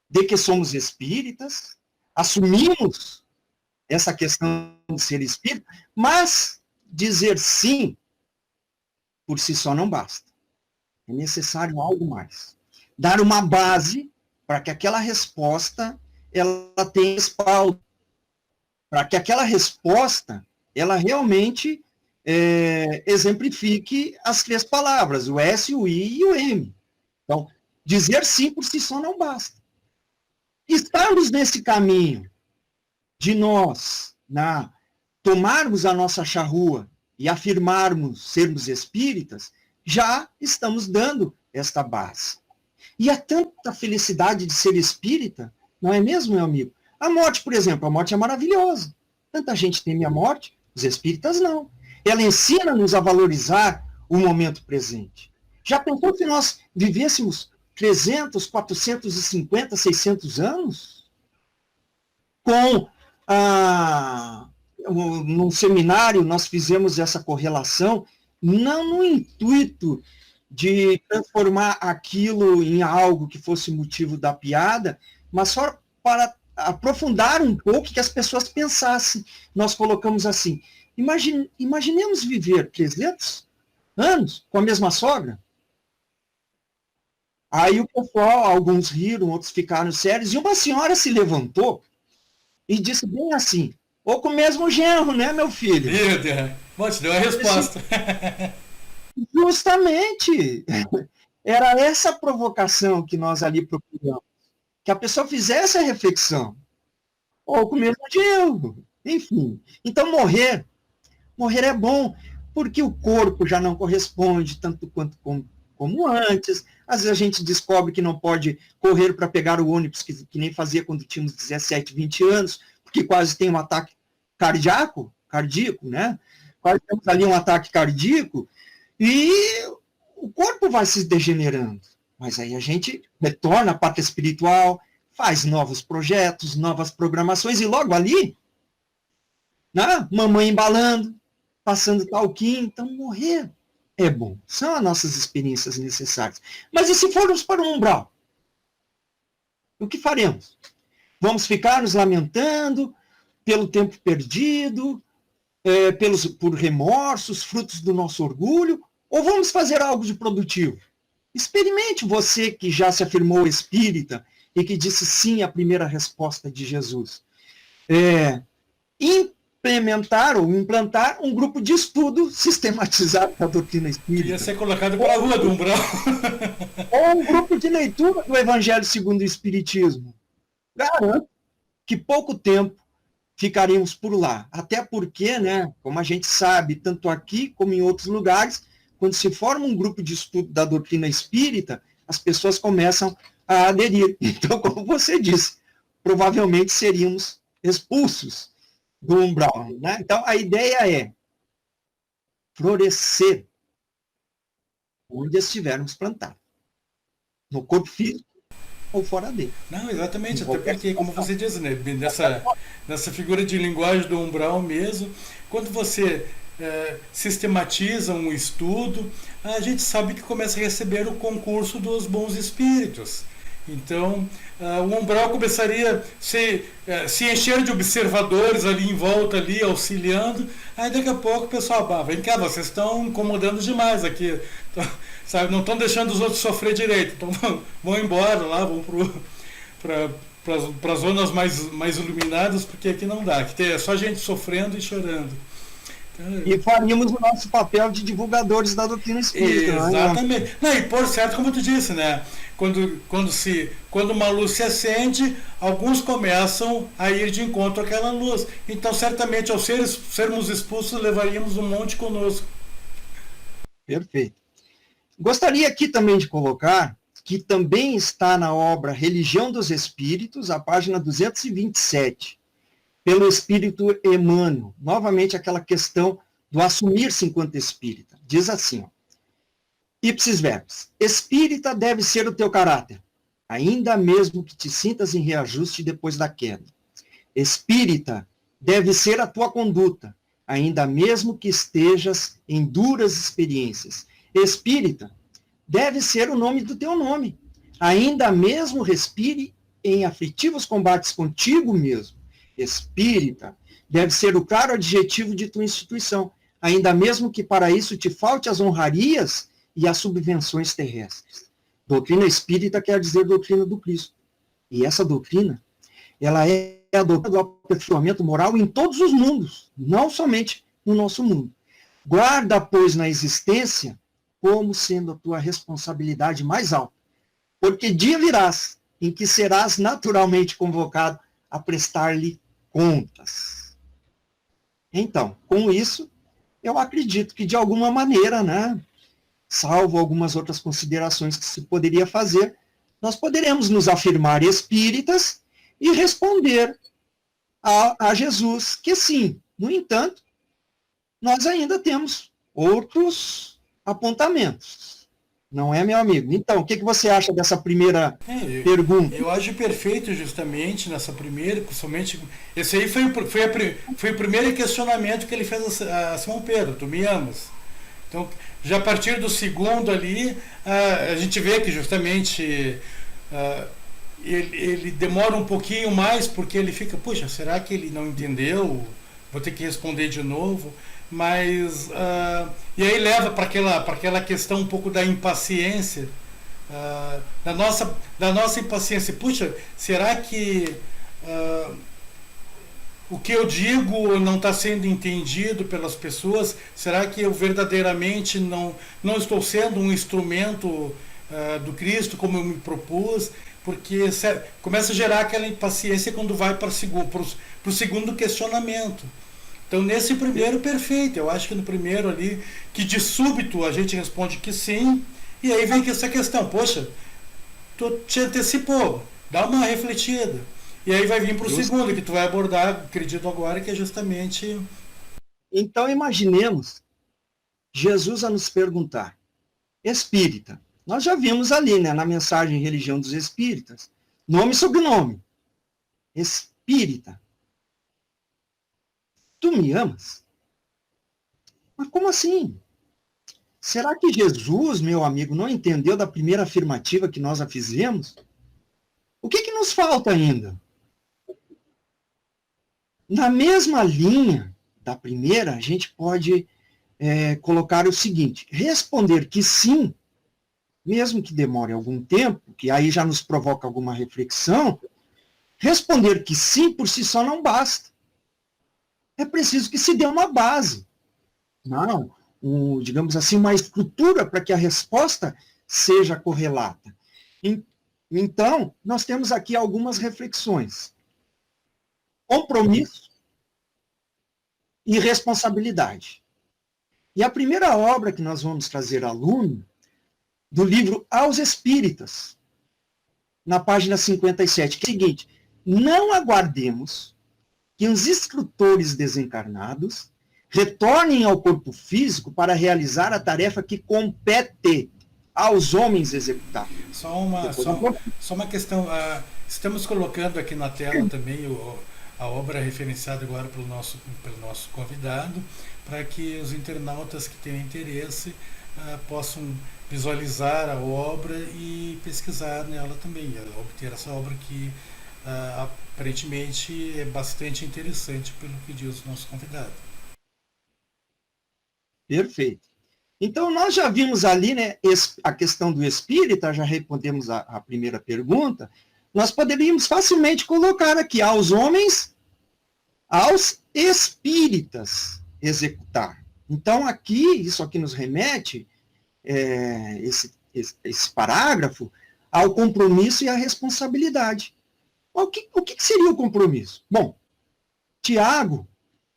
de que somos espíritas, assumimos essa questão de ser espírita, mas dizer sim por si só não basta. É necessário algo mais. Dar uma base para que aquela resposta ela tenha respaldo, para que aquela resposta ela realmente exemplifique as 3 palavras, o S, o I e o M. Então, dizer sim por si só não basta. Estarmos nesse caminho de nós tomarmos a nossa charrua e afirmarmos sermos espíritas, já estamos dando esta base. E há tanta felicidade de ser espírita, não é mesmo, meu amigo? A morte, por exemplo, a morte é maravilhosa. Tanta gente teme a morte, os espíritas não. Ela ensina-nos a valorizar o momento presente. Já pensou se nós vivêssemos 300, 450, 600 anos? Num seminário, nós fizemos essa correlação, não no intuito de transformar aquilo em algo que fosse motivo da piada, mas só para aprofundar um pouco, que as pessoas pensassem. Nós colocamos assim, imaginemos viver 300 anos com a mesma sogra. Aí o pessoal, alguns riram, outros ficaram sérios, e uma senhora se levantou e disse bem assim, ou com o mesmo genro, né, meu filho? Bom, te deu a resposta. Justamente. Era essa a provocação que nós ali procuramos. Que a pessoa fizesse a reflexão. Ou com o mesmo genro. Enfim. Então, morrer é bom, porque o corpo já não corresponde tanto quanto como antes. Às vezes a gente descobre que não pode correr para pegar o ônibus, que nem fazia quando tínhamos 17, 20 anos, porque quase tem um ataque cardíaco, né? Quase temos ali um ataque cardíaco, e o corpo vai se degenerando. Mas aí a gente retorna à pátria espiritual, faz novos projetos, novas programações, e logo ali, né? Mamãe embalando, passando talquinho, então morrer é bom. São as nossas experiências necessárias. Mas e se formos para o umbral? O que faremos? Vamos ficar nos lamentando pelo tempo perdido, por remorsos, frutos do nosso orgulho, ou vamos fazer algo de produtivo? Experimente, você que já se afirmou espírita e que disse sim à primeira resposta de Jesus. Implementar ou implantar um grupo de estudo sistematizado da doutrina espírita. Ia ser colocado para a rua do umbral. Ou um grupo de leitura do Evangelho segundo o Espiritismo. Garanto que pouco tempo ficaríamos por lá. Até porque, né, como a gente sabe, tanto aqui como em outros lugares, quando se forma um grupo de estudo da doutrina espírita, as pessoas começam a aderir. Então, como você disse, provavelmente seríamos expulsos do umbral. Né? Então, a ideia é florescer onde estivermos plantados. No corpo físico ou fora dele. Não, exatamente, até porque, como você diz, né, nessa figura de linguagem do umbral mesmo, quando você sistematiza um estudo, a gente sabe que começa a receber o concurso dos bons espíritos. Então, o umbral começaria a se encher de observadores ali em volta, ali, auxiliando. Aí daqui a pouco o pessoal, vem cá, vocês estão incomodando demais aqui. Então, sabe, não estão deixando os outros sofrer direito. Então vão embora lá, vão para as zonas mais iluminadas, porque aqui não dá. Aqui é só gente sofrendo e chorando. E faríamos o nosso papel de divulgadores da doutrina espírita. Exatamente. Não, e por certo, como tu disse, né? Quando uma luz se acende, alguns começam a ir de encontro àquela luz. Então, certamente, ao sermos expulsos, levaríamos um monte conosco. Perfeito. Gostaria aqui também de colocar que também está na obra Religião dos Espíritos, a página 227, pelo Espírito Emmanuel. Novamente, aquela questão do assumir-se enquanto espírita. Diz assim, ipsis verbis, espírita deve ser o teu caráter, ainda mesmo que te sintas em reajuste depois da queda. Espírita deve ser a tua conduta, ainda mesmo que estejas em duras experiências. Espírita deve ser o nome do teu nome, ainda mesmo respire em aflitivos combates contigo mesmo. Espírita deve ser o claro adjetivo de tua instituição, ainda mesmo que para isso te falte as honrarias e as subvenções terrestres. Doutrina espírita quer dizer doutrina do Cristo. E essa doutrina, ela é a doutrina do aperfeiçoamento moral em todos os mundos, não somente no nosso mundo. Guarda, pois, na existência como sendo a tua responsabilidade mais alta, porque dia virás em que serás naturalmente convocado a prestar-lhe contas. Então, com isso, eu acredito que de alguma maneira, né, salvo algumas outras considerações que se poderia fazer, nós poderemos nos afirmar espíritas e responder a Jesus que sim. No entanto, nós ainda temos outros apontamentos. Não é, meu amigo? Então, o que você acha dessa primeira pergunta? Eu acho perfeito justamente nessa primeira, somente esse aí foi o primeiro questionamento que ele fez a Simão Pedro: tu me amas? Então, já a partir do segundo ali, a gente vê que justamente ele demora um pouquinho mais, porque ele fica, poxa, será que ele não entendeu? Vou ter que responder de novo. Mas e aí leva para aquela questão um pouco da impaciência, da nossa impaciência. Puxa, será que o que eu digo não está sendo entendido pelas pessoas? Será que eu verdadeiramente não estou sendo um instrumento do Cristo como eu me propus? Porque começa a gerar aquela impaciência quando vai para o segundo questionamento. Então, nesse primeiro, perfeito. Eu acho que no primeiro ali, que de súbito a gente responde que sim, e aí vem essa questão: poxa, tu te antecipou, dá uma refletida. E aí vai vir para o segundo, que tu vai abordar, acredito agora, que é justamente... Então, imaginemos Jesus a nos perguntar: espírita, nós já vimos ali, né, na mensagem Religião dos Espíritas, nome e sobrenome. Espírita, tu me amas? Mas como assim? Será que Jesus, meu amigo, não entendeu da primeira afirmativa que nós a fizemos? O que nos falta ainda? Na mesma linha da primeira, a gente pode colocar o seguinte: responder que sim, mesmo que demore algum tempo, que aí já nos provoca alguma reflexão, responder que sim por si só não basta. É preciso que se dê uma base, não, digamos assim, uma estrutura para que a resposta seja correlata. Então, nós temos aqui algumas reflexões: compromisso e responsabilidade. E a primeira obra que nós vamos trazer aluno, do livro Aos Espíritas, na página 57, que é o seguinte: não aguardemos que os instrutores desencarnados retornem ao corpo físico para realizar a tarefa que compete aos homens executar. Só uma questão, estamos colocando aqui na tela também a obra referenciada agora pelo nosso convidado, para que os internautas que tenham interesse possam visualizar a obra e pesquisar nela também, obter essa obra que aparentemente é bastante interessante pelo que diz o nosso convidado. Perfeito. Então, nós já vimos ali, né, a questão do espírita, já respondemos a primeira pergunta. Nós poderíamos facilmente colocar aqui: aos homens, aos espíritas executar. Então, isso aqui nos remete, esse parágrafo, ao compromisso e à responsabilidade. O que seria o compromisso? Bom, Tiago,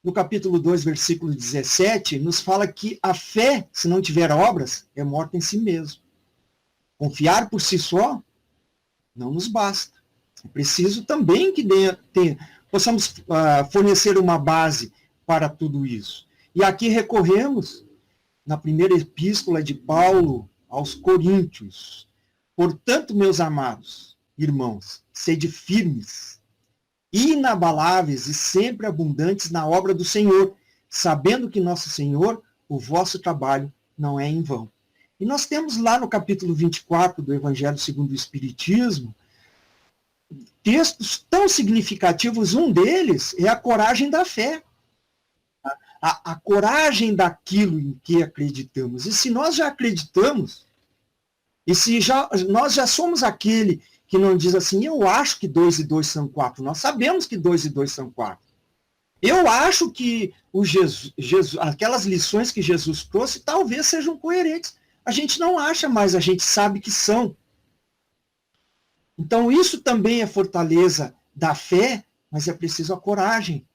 no capítulo 2, versículo 17, nos fala que a fé, se não tiver obras, é morta em si mesmo. Confiar por si só não nos basta. É preciso também que possamos fornecer uma base para tudo isso. E aqui recorremos na primeira epístola de Paulo aos Coríntios: portanto, meus amados irmãos, sede firmes, inabaláveis e sempre abundantes na obra do Senhor, sabendo que nosso Senhor, o vosso trabalho não é em vão. E nós temos lá no capítulo 24 do Evangelho segundo o Espiritismo, textos tão significativos. Um deles é a coragem da fé. A coragem daquilo em que acreditamos. E se nós já acreditamos, e se nós já somos aquele que não diz assim: eu acho que 2 e 2 são 4. Nós sabemos que 2 e 2 são 4. Eu acho que aquelas lições que Jesus trouxe talvez sejam coerentes. A gente não acha, mas a gente sabe que são. Então, isso também é fortaleza da fé, mas é preciso a coragem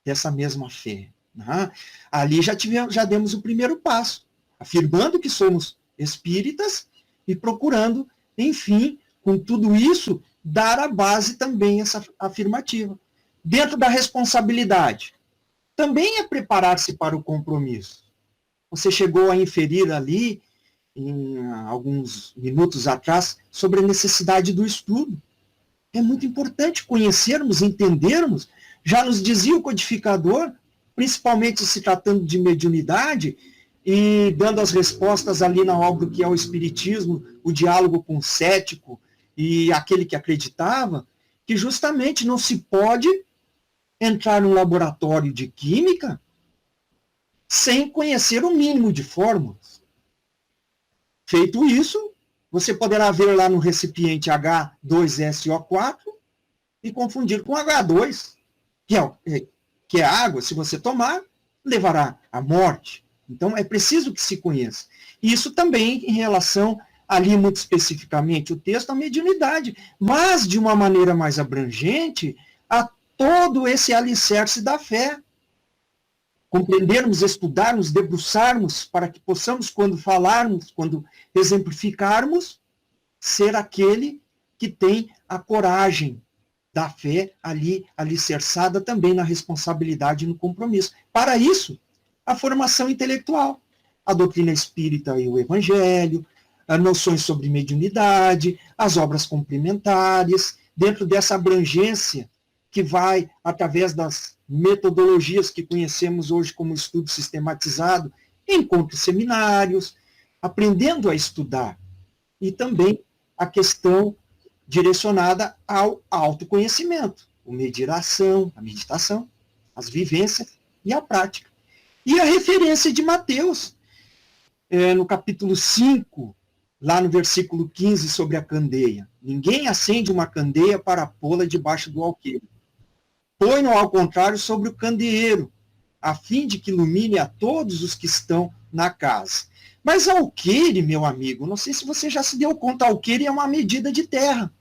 dessa mesma fé. Né? Ali já demos o primeiro passo, afirmando que somos espíritas e procurando, enfim, com tudo isso, dar a base também essa afirmativa. Dentro da responsabilidade, também é preparar-se para o compromisso. Você chegou a inferir ali, em alguns minutos atrás, sobre a necessidade do estudo. É muito importante conhecermos, entendermos. Já nos dizia o codificador, principalmente se tratando de mediunidade, e dando as respostas ali na obra que é o Espiritismo, o diálogo com o cético e aquele que acreditava, que justamente não se pode entrar num laboratório de química sem conhecer o mínimo de fórmulas. Feito isso, você poderá ver lá no recipiente H2SO4 e confundir com H2, que é água, se você tomar, levará à morte. Então, é preciso que se conheça. Isso também em relação, ali muito especificamente, o texto, à mediunidade, mas de uma maneira mais abrangente, a todo esse alicerce da fé. Compreendermos, estudarmos, debruçarmos, para que possamos, quando falarmos, quando exemplificarmos, ser aquele que tem a coragem da fé ali alicerçada também na responsabilidade e no compromisso. Para isso, a formação intelectual, a doutrina espírita e o evangelho, as noções sobre mediunidade, as obras complementares, dentro dessa abrangência que vai, através das metodologias que conhecemos hoje como estudo sistematizado, encontros seminários, aprendendo a estudar. E também a questão direcionada ao autoconhecimento, o medir a ação, a meditação, as vivências e a prática. E a referência de Mateus, no capítulo 5, lá no versículo 15, sobre a candeia. Ninguém acende uma candeia para pô-la debaixo do alqueire. Põe-no, ao contrário, sobre o candeeiro, a fim de que ilumine a todos os que estão na casa. Mas alqueire, meu amigo, não sei se você já se deu conta, alqueire é uma medida de terra.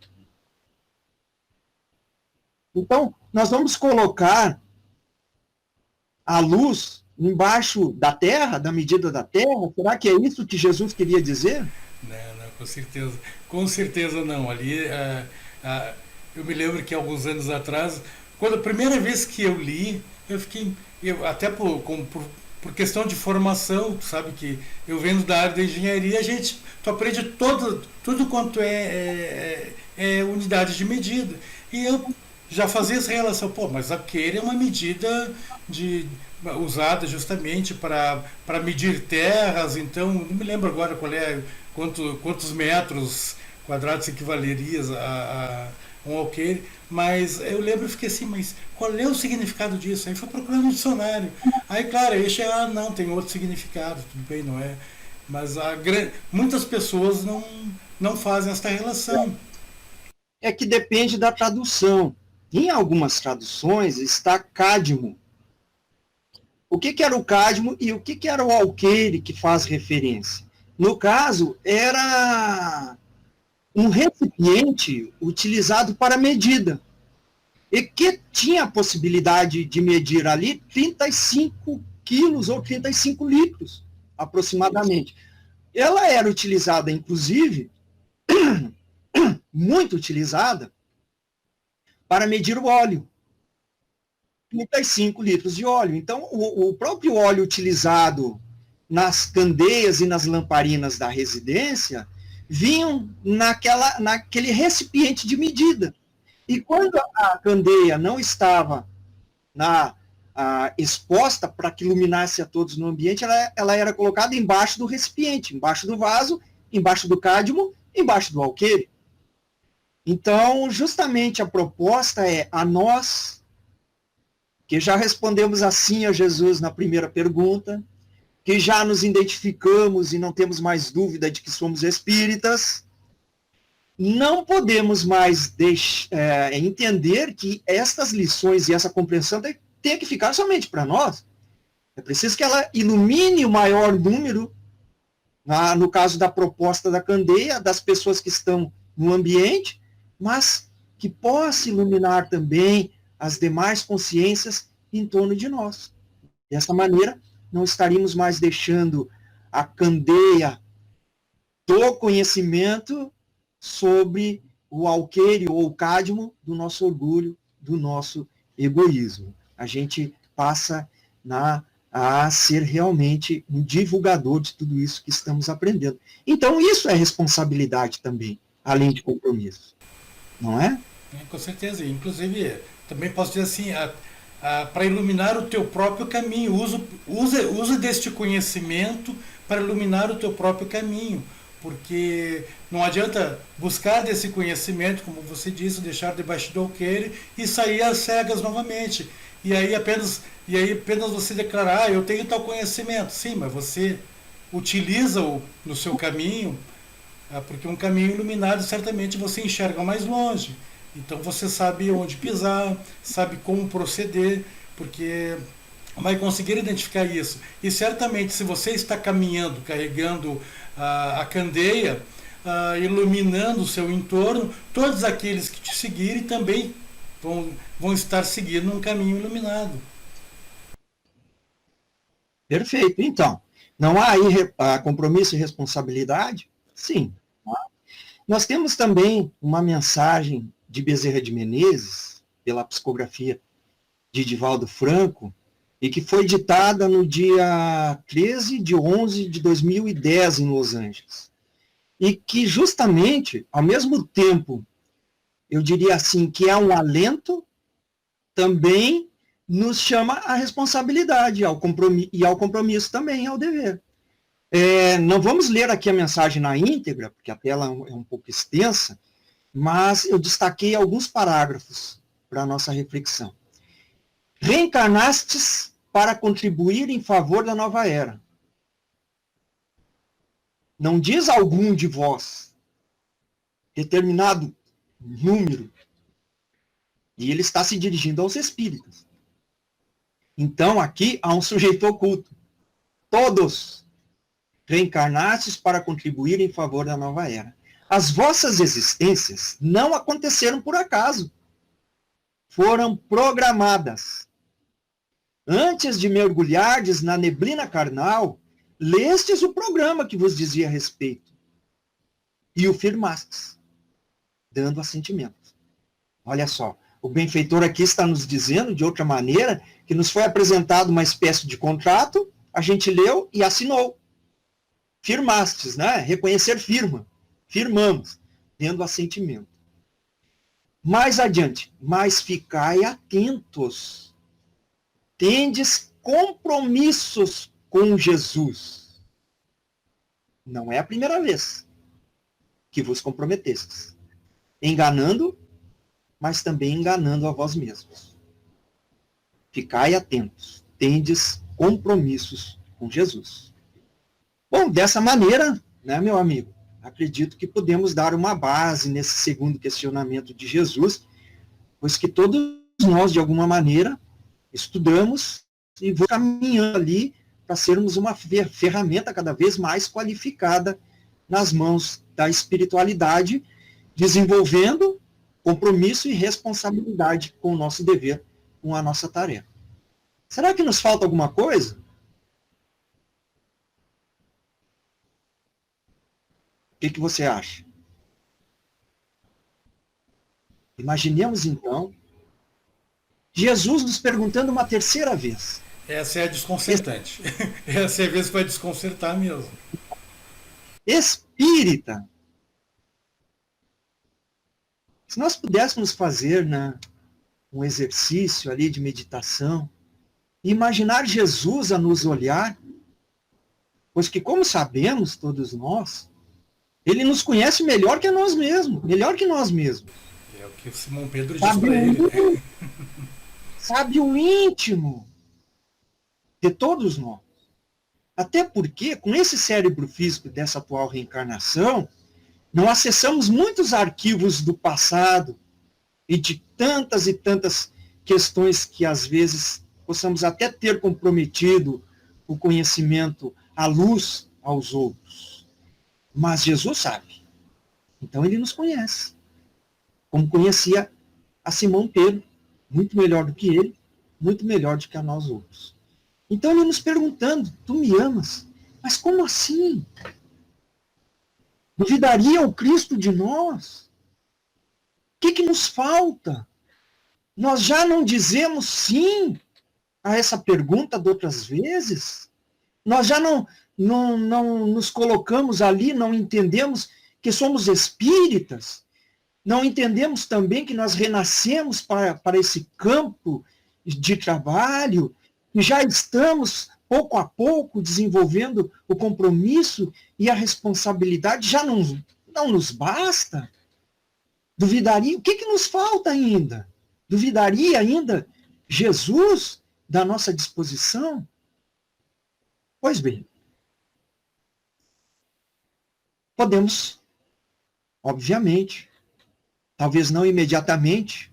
Então, nós vamos colocar a luz embaixo da terra, da medida da terra? Será que é isso que Jesus queria dizer? Não, com certeza. Com certeza não. Ali, eu me lembro que alguns anos atrás, quando a primeira vez que eu li, eu fiquei, até por questão de formação, sabe, que eu vendo da área da engenharia, tu aprende tudo quanto é unidade de medida. E eu já fazia essa relação, mas aquele é uma medida usada justamente para medir terras, então, não me lembro agora quantos metros quadrados equivaleria a um alqueire, mas eu lembro e fiquei assim, mas qual é o significado disso? Aí fui procurar no dicionário. Aí, claro, não, tem outro significado, tudo bem, não é? Mas muitas pessoas não fazem esta relação. É que depende da tradução. Em algumas traduções está cádmio. O que era o cádmio e o que era o alqueire que faz referência? No caso, era um recipiente utilizado para medida, e que tinha a possibilidade de medir ali 35 quilos ou 35 litros, aproximadamente. Ela era utilizada, inclusive, muito utilizada, para medir o óleo. 35 litros de óleo. Então, o próprio óleo utilizado nas candeias e nas lamparinas da residência vinham naquele recipiente de medida. E quando a candeia não estava exposta para que iluminasse a todos no ambiente, ela era colocada embaixo do recipiente, embaixo do vaso, embaixo do cádmio, embaixo do alqueire. Então, justamente a proposta é a nós, que já respondemos assim a Jesus na primeira pergunta, que já nos identificamos e não temos mais dúvida de que somos espíritas, não podemos mais entender que estas lições e essa compreensão tem que ficar somente para nós. É preciso que ela ilumine o maior número, no caso da proposta da candeia, das pessoas que estão no ambiente, mas que possa iluminar também as demais consciências em torno de nós. Dessa maneira, não estaríamos mais deixando a candeia do conhecimento sobre o alqueire ou o cádmio do nosso orgulho, do nosso egoísmo. A gente passa a ser realmente um divulgador de tudo isso que estamos aprendendo. Então, isso é responsabilidade também, além de compromisso. Não é? Com certeza. Inclusive, também posso dizer assim, para iluminar o teu próprio caminho. Usa deste conhecimento para iluminar o teu próprio caminho. Porque não adianta buscar desse conhecimento, como você disse, deixar debaixo do alqueire e sair às cegas novamente. E aí apenas você declarar, eu tenho tal conhecimento. Sim, mas você utiliza-o no seu caminho, porque um caminho iluminado certamente você enxerga mais longe. Então você sabe onde pisar, sabe como proceder, porque vai conseguir identificar isso. E certamente, se você está caminhando, carregando a candeia, iluminando o seu entorno, todos aqueles que te seguirem também vão estar seguindo um caminho iluminado. Perfeito. Então, não há aí compromisso e responsabilidade? Sim. Nós temos também uma mensagem de Bezerra de Menezes, pela psicografia de Divaldo Franco, e que foi ditada no dia 13 de 11 de 2010 em Los Angeles. E que justamente, ao mesmo tempo, eu diria assim, que é um alento, também nos chama à responsabilidade e ao compromisso também, ao dever. Não vamos ler aqui a mensagem na íntegra, porque a tela é um pouco extensa, mas eu destaquei alguns parágrafos para a nossa reflexão. Reencarnastes para contribuir em favor da nova era. Não diz algum de vós, determinado número, e ele está se dirigindo aos espíritos. Então, aqui há um sujeito oculto. Todos reencarnastes para contribuir em favor da nova era. As vossas existências não aconteceram por acaso. Foram programadas. Antes de mergulhardes na neblina carnal, lestes o programa que vos dizia a respeito. E o firmastes, dando assentimento. Olha só, o benfeitor aqui está nos dizendo, de outra maneira, que nos foi apresentado uma espécie de contrato, a gente leu e assinou. Firmastes, né? Reconhecer firma. Firmamos, tendo assentimento. Mais adiante, mas ficai atentos. Tendes compromissos com Jesus. Não é a primeira vez que vos comprometestes. Enganando, mas também enganando a vós mesmos. Ficai atentos. Tendes compromissos com Jesus. Bom, dessa maneira, né, meu amigo, acredito que podemos dar uma base nesse segundo questionamento de Jesus, pois que todos nós, de alguma maneira, estudamos e vamos caminhando ali para sermos uma ferramenta cada vez mais qualificada nas mãos da espiritualidade, desenvolvendo compromisso e responsabilidade com o nosso dever, com a nossa tarefa. Será que nos falta alguma coisa? O que você acha? Imaginemos, então, Jesus nos perguntando uma terceira vez. Essa é a desconcertante. Essa é a vez que vai desconcertar mesmo. Espírita, se nós pudéssemos fazer, né, um exercício ali de meditação, e imaginar Jesus a nos olhar, pois que, como sabemos, todos nós, ele nos conhece melhor que nós mesmos, melhor que nós mesmos. É o que o Simão Pedro diz para ele. Né? Sabe o íntimo de todos nós. Até porque, com esse cérebro físico dessa atual reencarnação, não acessamos muitos arquivos do passado e de tantas e tantas questões que, às vezes, possamos até ter comprometido o conhecimento à luz aos outros. Mas Jesus sabe. Então, ele nos conhece. Como conhecia a Simão Pedro, muito melhor do que ele, muito melhor do que a nós outros. Então, ele nos perguntando, tu me amas? Mas como assim? Duvidaria o Cristo de nós? O que nos falta? Nós já não dizemos sim a essa pergunta de outras vezes? Nós já não nos colocamos ali, não entendemos que somos espíritas? Não entendemos também que nós renascemos para esse campo de trabalho e já estamos, pouco a pouco, desenvolvendo o compromisso e a responsabilidade? Já não nos basta? Duvidaria? O que nos falta ainda? Duvidaria ainda Jesus da nossa disposição? Pois bem, podemos, obviamente, talvez não imediatamente,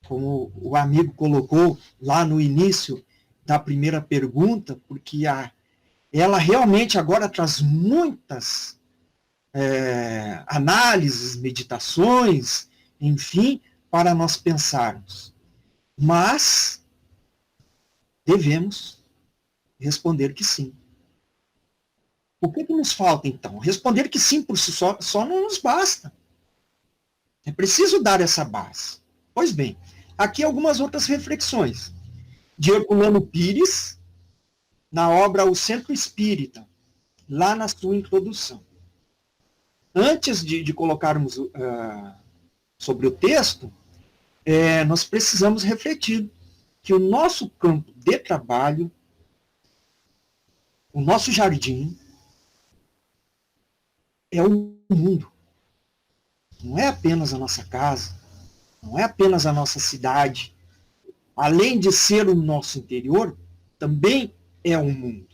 como o amigo colocou lá no início da primeira pergunta, porque ela realmente agora traz muitas análises, meditações, enfim, para nós pensarmos. Mas devemos responder que sim. O que nos falta, então? Responder que sim por si só não nos basta. É preciso dar essa base. Pois bem, aqui algumas outras reflexões. De Herculano Pires, na obra O Centro Espírita, lá na sua introdução. Antes de colocarmos sobre o texto, nós precisamos refletir que o nosso campo de trabalho, o nosso jardim, é o mundo. Não é apenas a nossa casa, não é apenas a nossa cidade. Além de ser o nosso interior, também é um mundo.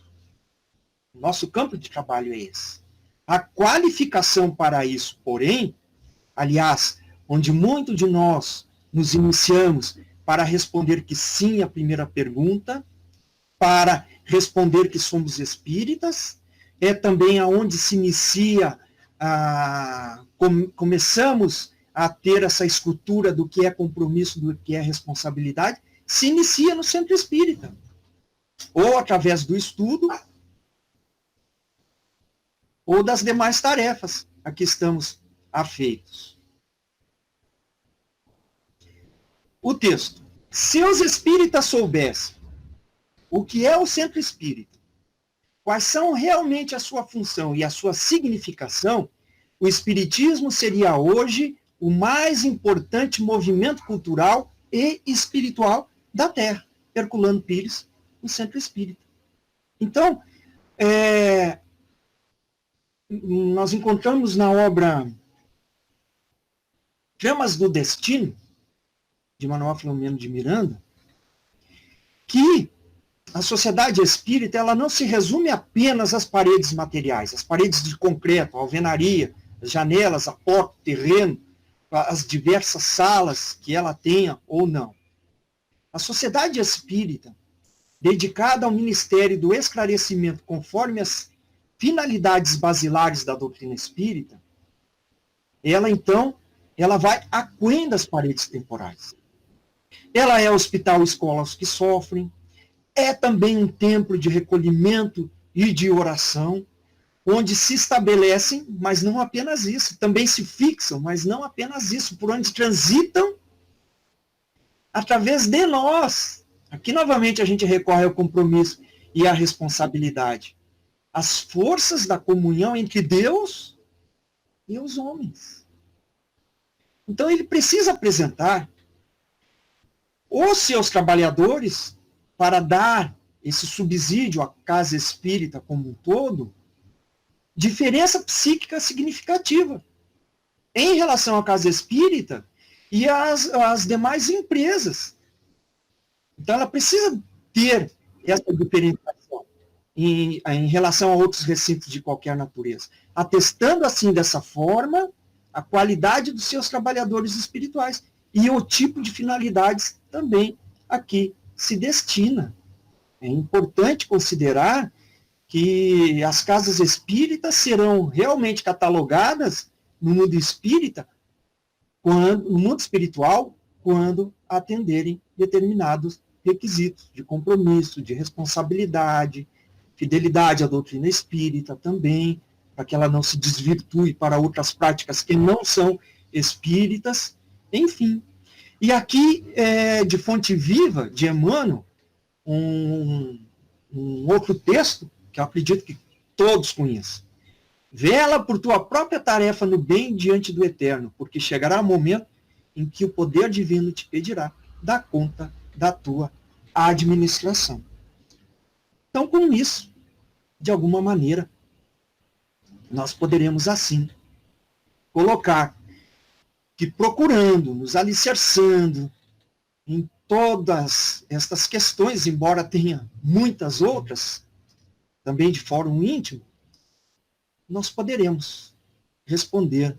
O nosso campo de trabalho é esse. A qualificação para isso, porém, aliás, onde muito de nós nos iniciamos para responder que sim à primeira pergunta, para responder que somos espíritas, é também aonde se inicia, começamos a ter essa estrutura do que é compromisso, do que é responsabilidade, se inicia no centro espírita. Ou através do estudo, ou das demais tarefas a que estamos afeitos. O texto. Se os espíritas soubessem o que é o centro espírita, quais são realmente a sua função e a sua significação, o espiritismo seria hoje o mais importante movimento cultural e espiritual da Terra. Herculano Pires, o Centro Espírita. Então, nós encontramos na obra Tramas do Destino, de Manuel Filomeno de Miranda, que a sociedade espírita ela não se resume apenas às paredes materiais, às paredes de concreto, a alvenaria, as janelas, a porta, o terreno, as diversas salas que ela tenha ou não. A sociedade espírita, dedicada ao ministério do esclarecimento conforme as finalidades basilares da doutrina espírita, ela vai aquém das paredes temporais. Ela é hospital escola aos que sofrem, é também um templo de recolhimento e de oração, onde se estabelecem, mas não apenas isso, também se fixam, mas não apenas isso, por onde transitam através de nós. Aqui, novamente, a gente recorre ao compromisso e à responsabilidade. As forças da comunhão entre Deus e os homens. Então, ele precisa apresentar os seus trabalhadores para dar esse subsídio à casa espírita como um todo, diferença psíquica significativa em relação à casa espírita e às demais empresas. Então, ela precisa ter essa diferenciação em relação a outros recintos de qualquer natureza, atestando, assim, dessa forma, a qualidade dos seus trabalhadores espirituais e o tipo de finalidades também a que se destina. É importante considerar que as casas espíritas serão realmente catalogadas no mundo espírita, no mundo espiritual, quando atenderem determinados requisitos de compromisso, de responsabilidade, fidelidade à doutrina espírita também, para que ela não se desvirtue para outras práticas que não são espíritas, enfim. E aqui, de fonte viva, de Emmanuel, um outro texto, que eu acredito que todos conheçam. Vela por tua própria tarefa no bem diante do Eterno, porque chegará o momento em que o poder divino te pedirá dar conta da tua administração. Então, com isso, de alguma maneira, nós poderemos, assim, colocar que procurando, nos alicerçando em todas estas questões, embora tenha muitas outras, também de fórum íntimo, nós poderemos responder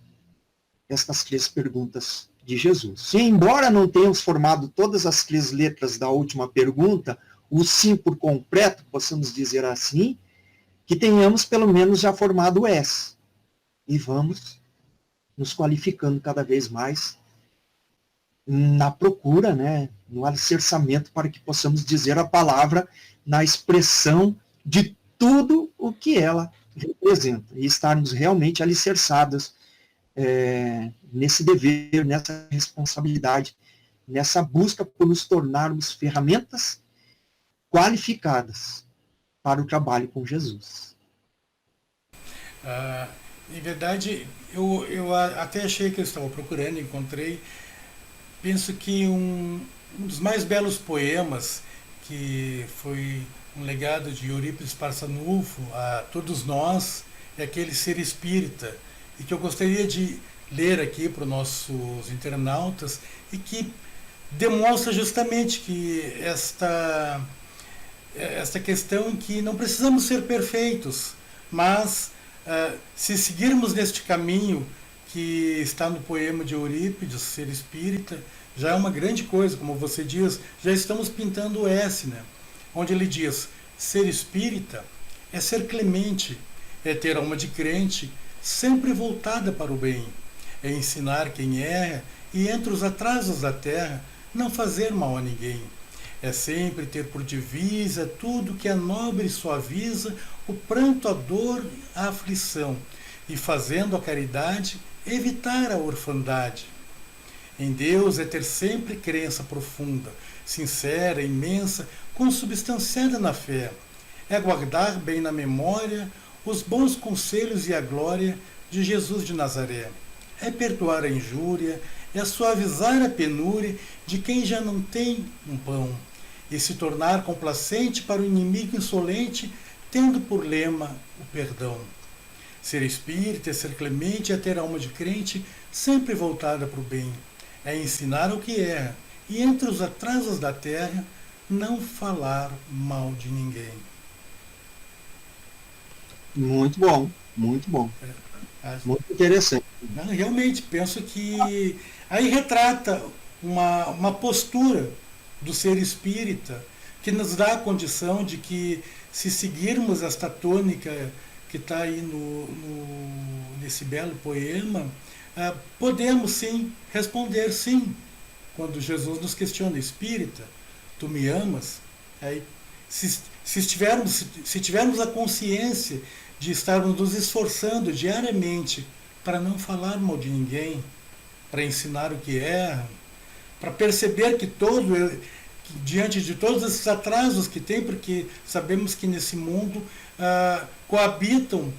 estas 3 perguntas de Jesus. E embora não tenhamos formado todas as 3 letras da última pergunta, o sim por completo, possamos dizer assim, que tenhamos pelo menos já formado o S. E vamos nos qualificando cada vez mais na procura, né, no alicerçamento para que possamos dizer a palavra na expressão de tudo o que ela representa e estarmos realmente alicerçados nesse dever, nessa responsabilidade, nessa busca por nos tornarmos ferramentas qualificadas para o trabalho com Jesus. Em verdade, eu até achei que eu estava procurando, encontrei. Penso que um dos mais belos poemas, que foi um legado de Eurípides Barçanufo a todos nós, é aquele Ser Espírita, e que eu gostaria de ler aqui para os nossos internautas, e que demonstra justamente que esta questão em que não precisamos ser perfeitos, mas se seguirmos neste caminho que está no poema de Eurípides, Ser Espírita, já é uma grande coisa, como você diz, já estamos pintando o S, né? Onde ele diz, ser espírita é ser clemente, é ter alma de crente, sempre voltada para o bem, é ensinar quem erra e entre os atrasos da terra não fazer mal a ninguém. É sempre ter por divisa tudo que é nobre e suaviza o pranto, a dor, a aflição, e fazendo a caridade, evitar a orfandade. Em Deus é ter sempre crença profunda, sincera, imensa, consubstanciada na fé. É guardar bem na memória os bons conselhos e a glória de Jesus de Nazaré. É perdoar a injúria, é suavizar a penúria de quem já não tem um pão, e se tornar complacente para o inimigo insolente, tendo por lema o perdão. Ser espírita é ser clemente, é ter alma de crente, sempre voltada para o bem. É ensinar o que é, e entre os atrasos da terra, não falar mal de ninguém. Muito bom, muito bom. Muito interessante. Realmente, penso que aí retrata uma postura do ser espírita que nos dá a condição de que, se seguirmos esta tônica que está aí nesse belo poema, podemos sim responder sim. Quando Jesus nos questiona, espírita, tu me amas? Aí, se tivermos a consciência de estarmos nos esforçando diariamente para não falar mal de ninguém, para ensinar o que é, para perceber que diante de todos esses atrasos que tem, porque sabemos que nesse mundo coabitam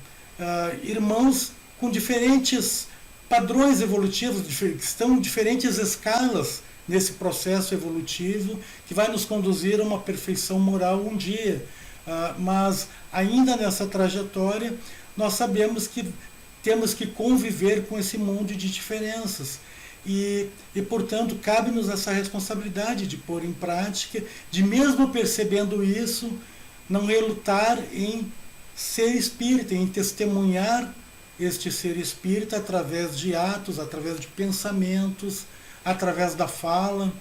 irmãos com diferentes padrões evolutivos, que estão em diferentes escalas nesse processo evolutivo que vai nos conduzir a uma perfeição moral um dia. Mas ainda nessa trajetória nós sabemos que temos que conviver com esse mundo de diferenças e portanto cabe-nos essa responsabilidade de pôr em prática, de mesmo percebendo isso, não relutar em ser espírita, em testemunhar este ser espírita através de atos, através de pensamentos, através da fala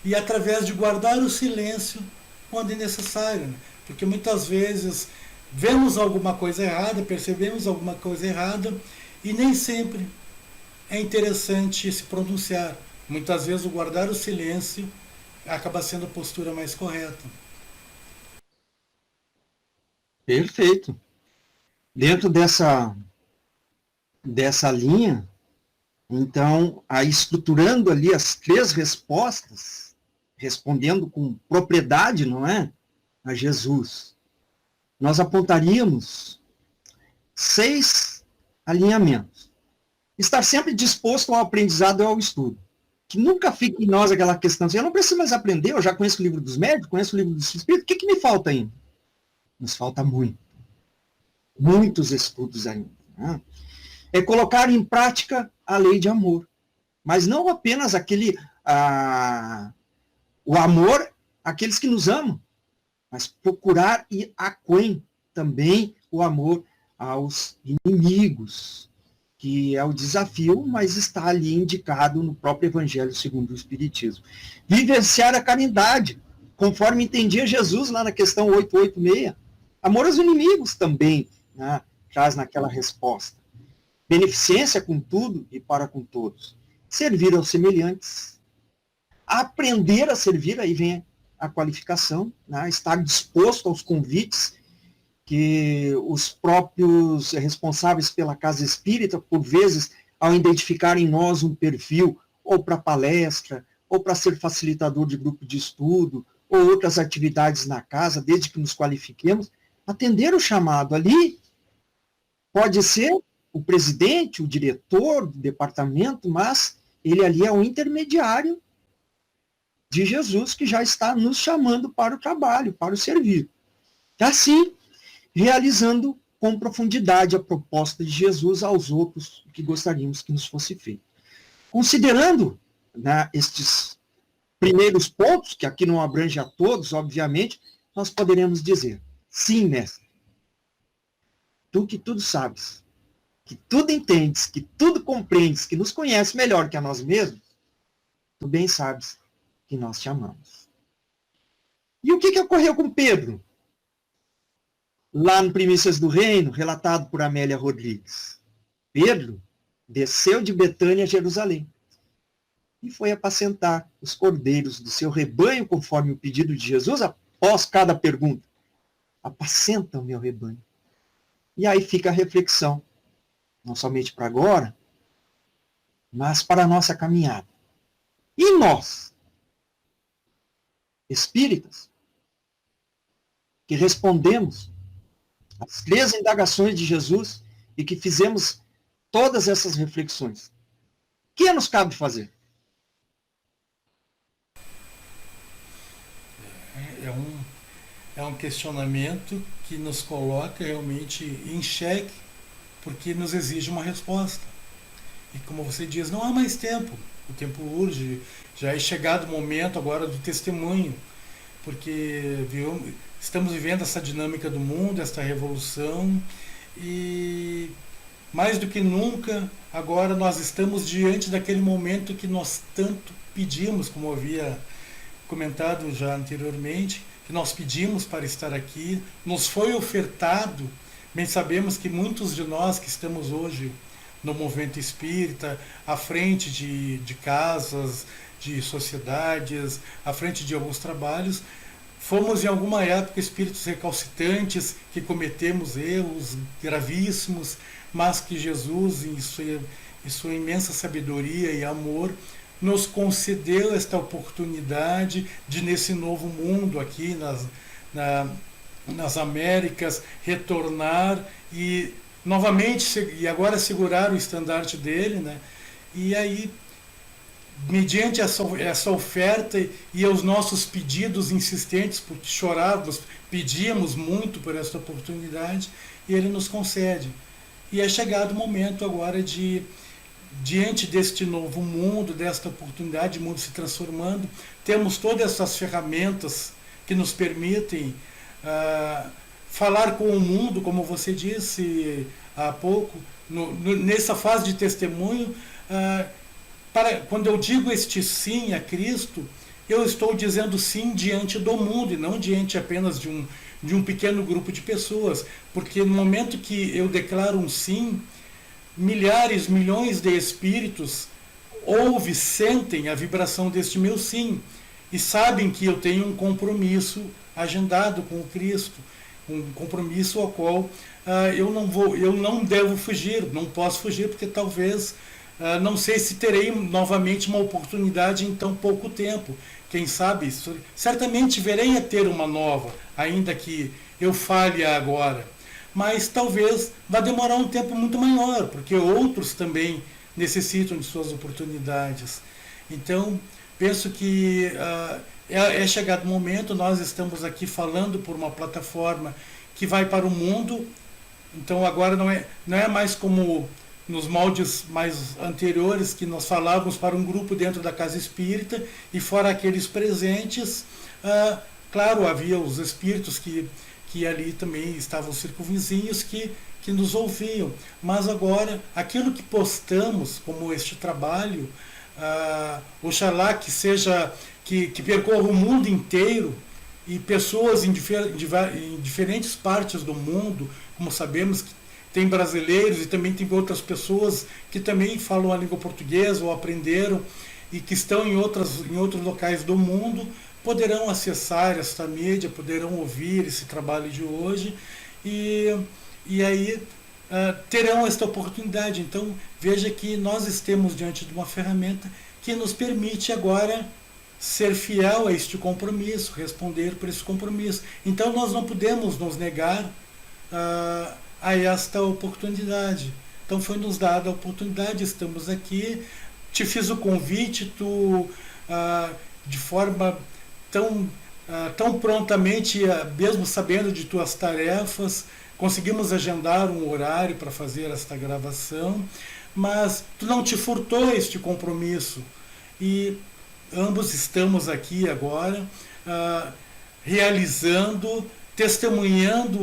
e através de guardar o silêncio quando é necessário, né? Porque muitas vezes vemos alguma coisa errada, percebemos alguma coisa errada e nem sempre é interessante se pronunciar. Muitas vezes o guardar o silêncio acaba sendo a postura mais correta. Perfeito. Dentro dessa dessa linha, então, aí estruturando ali as 3 respostas, respondendo com propriedade, não é? A Jesus, nós apontaríamos 6 alinhamentos. Estar sempre disposto ao aprendizado e ao estudo. Que nunca fique em nós aquela questão assim, eu não preciso mais aprender, eu já conheço o livro dos médicos, conheço o livro dos espíritos, o que me falta ainda? Nos falta muito. Muitos estudos ainda. Né? É colocar em prática a lei de amor. Mas não apenas o amor àqueles que nos amam, mas procurar ir aquém também o amor aos inimigos, que é o desafio, mas está ali indicado no próprio Evangelho segundo o Espiritismo. Vivenciar a caridade, conforme entendia Jesus lá na questão 886. Amor aos inimigos também, né, traz naquela resposta. Beneficência com tudo e para com todos. Servir aos semelhantes. Aprender a servir, aí vem a qualificação, né, estar disposto aos convites que os próprios responsáveis pela casa espírita, por vezes, ao identificar em nós um perfil, ou para palestra, ou para ser facilitador de grupo de estudo, ou outras atividades na casa, desde que nos qualifiquemos, atender o chamado ali, pode ser o presidente, o diretor do departamento, mas ele ali é o intermediário de Jesus, que já está nos chamando para o trabalho, para o servir. Assim, realizando com profundidade a proposta de Jesus aos outros que gostaríamos que nos fosse feito. Considerando, né, estes primeiros pontos, que aqui não abrange a todos, obviamente, nós poderemos dizer, sim, mestre, tu que tudo sabes, que tudo entendes, que tudo compreendes, que nos conhece melhor que a nós mesmos, tu bem sabes que nós te amamos. E o que ocorreu com Pedro? Lá no Primícias do Reino, relatado por Amélia Rodrigues. Pedro desceu de Betânia a Jerusalém e foi apacentar os cordeiros do seu rebanho, conforme o pedido de Jesus, após cada pergunta. Apacenta o meu rebanho. E aí fica a reflexão, não somente para agora, mas para a nossa caminhada. E nós, espíritas, que respondemos as 3 indagações de Jesus e que fizemos todas essas reflexões. O que nos cabe fazer? É um questionamento que nos coloca realmente em xeque, porque nos exige uma resposta. E como você diz, não há mais tempo. O tempo urge. Já é chegado o momento agora do testemunho, porque estamos vivendo essa dinâmica do mundo, esta revolução, e mais do que nunca, agora nós estamos diante daquele momento que nós tanto pedimos, como havia comentado já anteriormente, que nós pedimos para estar aqui, nos foi ofertado. Bem sabemos que muitos de nós que estamos hoje no movimento espírita, à frente de casas, de sociedades, à frente de alguns trabalhos, fomos em alguma época espíritos recalcitrantes, que cometemos erros gravíssimos, mas que Jesus, em sua imensa sabedoria e amor, nos concedeu esta oportunidade de, nesse novo mundo aqui nas Américas, retornar e novamente, e agora segurar o estandarte dele, né? E aí, mediante essa oferta e os nossos pedidos insistentes, porque chorávamos, pedíamos muito por esta oportunidade, e ele nos concede. E é chegado o momento agora de, diante deste novo mundo, desta oportunidade de mundo se transformando, temos todas essas ferramentas que nos permitem falar com o mundo, como você disse há pouco, nessa fase de testemunho. Quando eu digo este sim a Cristo, eu estou dizendo sim diante do mundo e não diante apenas de um pequeno grupo de pessoas, porque no momento que eu declaro um sim, milhares, milhões de espíritos sentem a vibração deste meu sim e sabem que eu tenho um compromisso agendado com o Cristo. um compromisso ao qual eu não devo fugir, não posso fugir, porque talvez não sei se terei novamente uma oportunidade em tão pouco tempo. Quem sabe, certamente verei a ter uma nova, ainda que eu falhe agora. Mas talvez vá demorar um tempo muito maior, porque outros também necessitam de suas oportunidades. Então, penso que é chegado o momento, nós estamos aqui falando por uma plataforma que vai para o mundo, então agora não é mais como nos moldes mais anteriores, que nós falávamos para um grupo dentro da casa espírita, e fora aqueles presentes, claro, havia os espíritos que ali também estavam circunvizinhos, que nos ouviam. Mas agora, aquilo que postamos como este trabalho, oxalá que seja, que percorra o mundo inteiro, e pessoas em diferentes partes do mundo, como sabemos que tem brasileiros e também tem outras pessoas que também falam a língua portuguesa ou aprenderam e que estão em outros locais do mundo, poderão acessar esta mídia, poderão ouvir esse trabalho de hoje e aí terão esta oportunidade. Então veja que nós estamos diante de uma ferramenta que nos permite agora ser fiel a este compromisso, responder por esse compromisso. Então nós não podemos nos negar a esta oportunidade. Então foi nos dada a oportunidade, estamos aqui, te fiz o convite, tu de forma tão prontamente, mesmo sabendo de tuas tarefas, conseguimos agendar um horário para fazer esta gravação, mas tu não te furtou este compromisso, e ambos estamos aqui agora realizando, testemunhando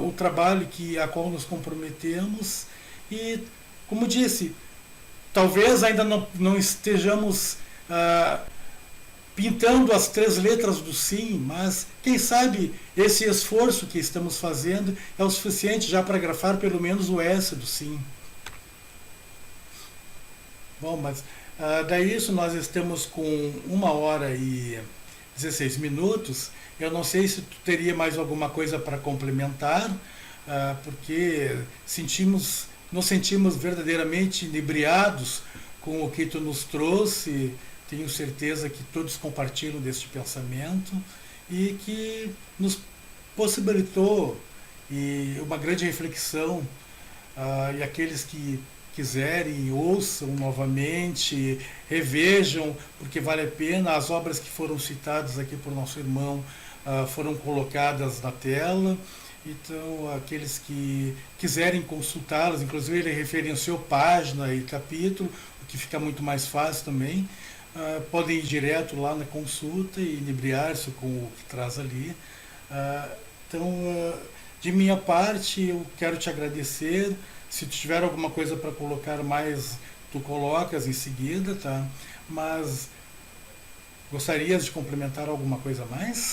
o trabalho a qual nos comprometemos, e, como disse, talvez ainda não estejamos pintando as 3 letras do sim, mas quem sabe esse esforço que estamos fazendo é o suficiente já para grafar pelo menos o S do sim. Bom, mas daí isso nós estamos com 1h16. Eu não sei se tu teria mais alguma coisa para complementar, porque nos sentimos verdadeiramente inebriados com o que tu nos trouxe. Tenho certeza que todos compartilham deste pensamento e que nos possibilitou uma grande reflexão, e aqueles que quiserem, ouçam novamente, revejam, porque vale a pena. As obras que foram citadas aqui por nosso irmão foram colocadas na tela, então aqueles que quiserem consultá-las, inclusive ele referenciou página e capítulo, o que fica muito mais fácil também, podem ir direto lá na consulta e inebriar-se com o que traz ali. Então, de minha parte, eu quero te agradecer. Se tu tiver alguma coisa para colocar mais, tu colocas em seguida, tá? Mas gostarias de complementar alguma coisa a mais?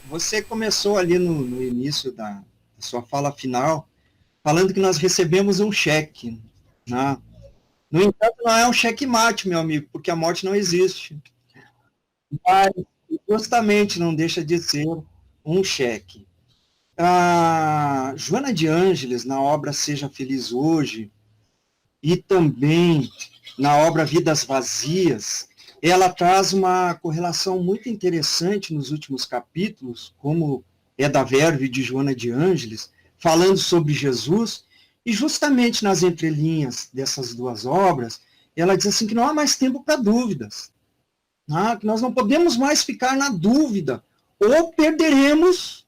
Você começou ali no início da sua fala final, falando que nós recebemos um cheque, né? No entanto, não é um checkmate, meu amigo, porque a morte não existe. Mas, justamente, não deixa de ser um cheque. A Joana de Ângeles, na obra Seja Feliz Hoje, e também na obra Vidas Vazias, ela traz uma correlação muito interessante nos últimos capítulos, como é da Verve de Joana de Ângeles, falando sobre Jesus, e justamente nas entrelinhas dessas 2 obras, ela diz assim que não há mais tempo para dúvidas, que nós não podemos mais ficar na dúvida, ou perderemos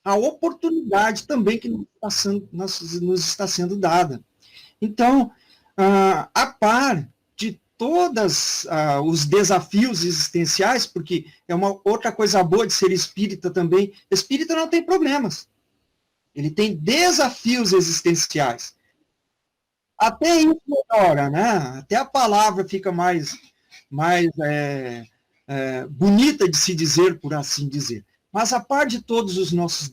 a oportunidade também que nos está sendo dada. Então, a par de todos os desafios existenciais, porque é uma outra coisa boa de ser espírita também, espírita não tem problemas, ele tem desafios existenciais. Até isso melhora, né? Até a palavra fica mais bonita de se dizer, por assim dizer. Mas a par de todos os nossos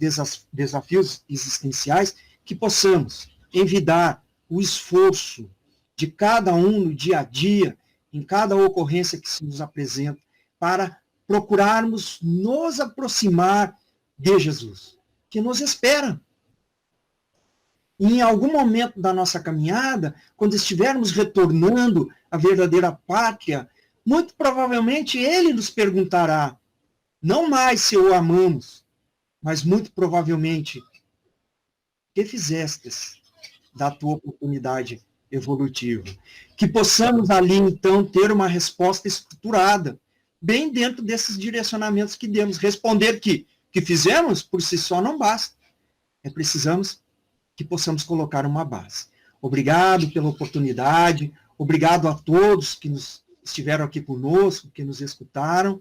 desafios existenciais, que possamos envidar o esforço de cada um no dia a dia, em cada ocorrência que se nos apresenta, para procurarmos nos aproximar de Jesus, que nos espera. E em algum momento da nossa caminhada, quando estivermos retornando à verdadeira pátria, muito provavelmente ele nos perguntará, não mais se o amamos, mas muito provavelmente, que fizestes da tua oportunidade evolutiva? Que possamos ali, então, ter uma resposta estruturada, bem dentro desses direcionamentos que demos. Responder que fizemos, por si só, não basta. Precisamos que possamos colocar uma base. Obrigado pela oportunidade, obrigado a todos que estiveram aqui conosco, que nos escutaram.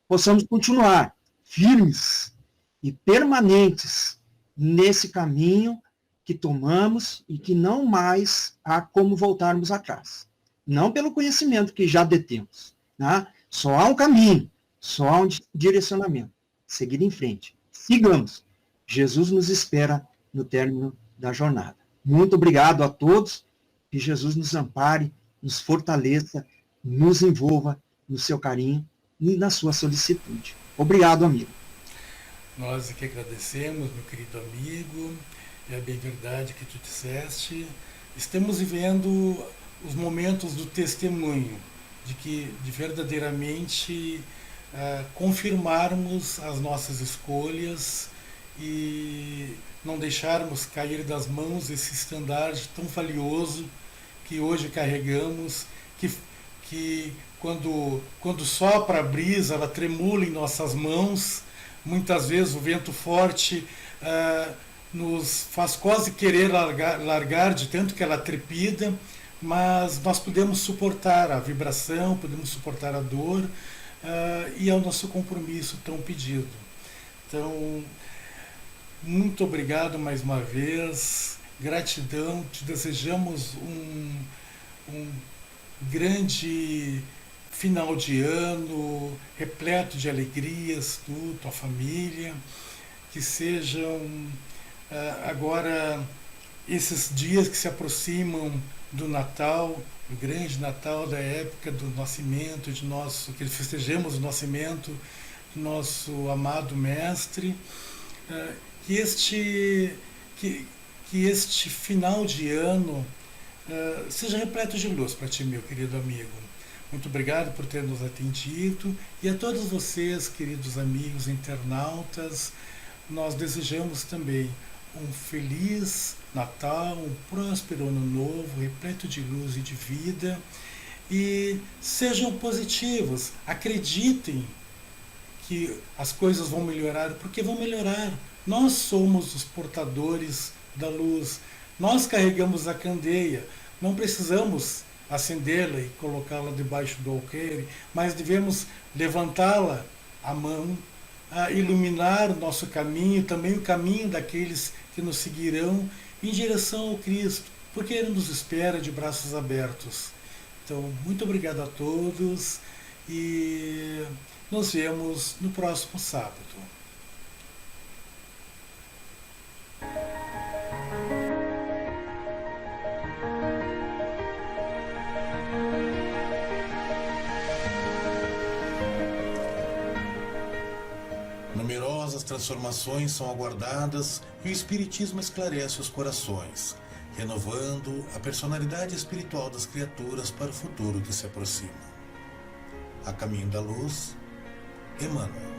Possamos continuar firmes e permanentes nesse caminho que tomamos e que não mais há como voltarmos atrás. Não pelo conhecimento que já detemos. Né? Só há um caminho, só há um direcionamento. Seguir em frente. Sigamos. Jesus nos espera no término da jornada. Muito obrigado a todos. Que Jesus nos ampare, nos fortaleça, nos envolva no seu carinho e na sua solicitude. Obrigado, amigo. Nós que agradecemos, meu querido amigo. É bem verdade que tu disseste. Estamos vivendo os momentos do testemunho, de verdadeiramente confirmarmos as nossas escolhas e não deixarmos cair das mãos esse estandarte tão valioso que hoje carregamos, que quando sopra a brisa, ela tremula em nossas mãos, muitas vezes o vento forte nos faz quase querer largar de tanto que ela trepida, mas nós podemos suportar a vibração, podemos suportar a dor, e é o nosso compromisso tão pedido. Então, muito obrigado mais uma vez, gratidão, te desejamos um grande final de ano, repleto de alegrias, tu, tua família, que sejam agora esses dias que se aproximam do Natal, do grande Natal, da época do nascimento, que festejemos o nascimento do nosso amado Mestre, que este final de ano seja repleto de luz para ti, meu querido amigo. Muito obrigado por ter nos atendido, e a todos vocês, queridos amigos internautas, nós desejamos também um feliz Natal, um próspero Ano Novo, repleto de luz e de vida, e sejam positivos, acreditem que as coisas vão melhorar, porque vão melhorar. Nós somos os portadores da luz, nós carregamos a candeia, não precisamos acendê-la e colocá-la debaixo do alqueire, mas devemos levantá-la à mão, a iluminar o nosso caminho, também o caminho daqueles que nos seguirão em direção ao Cristo, porque Ele nos espera de braços abertos. Então, muito obrigado a todos e nos vemos no próximo sábado. Numerosas transformações são aguardadas e o Espiritismo esclarece os corações, renovando a personalidade espiritual das criaturas para o futuro que se aproxima. A caminho da luz, Emmanuel.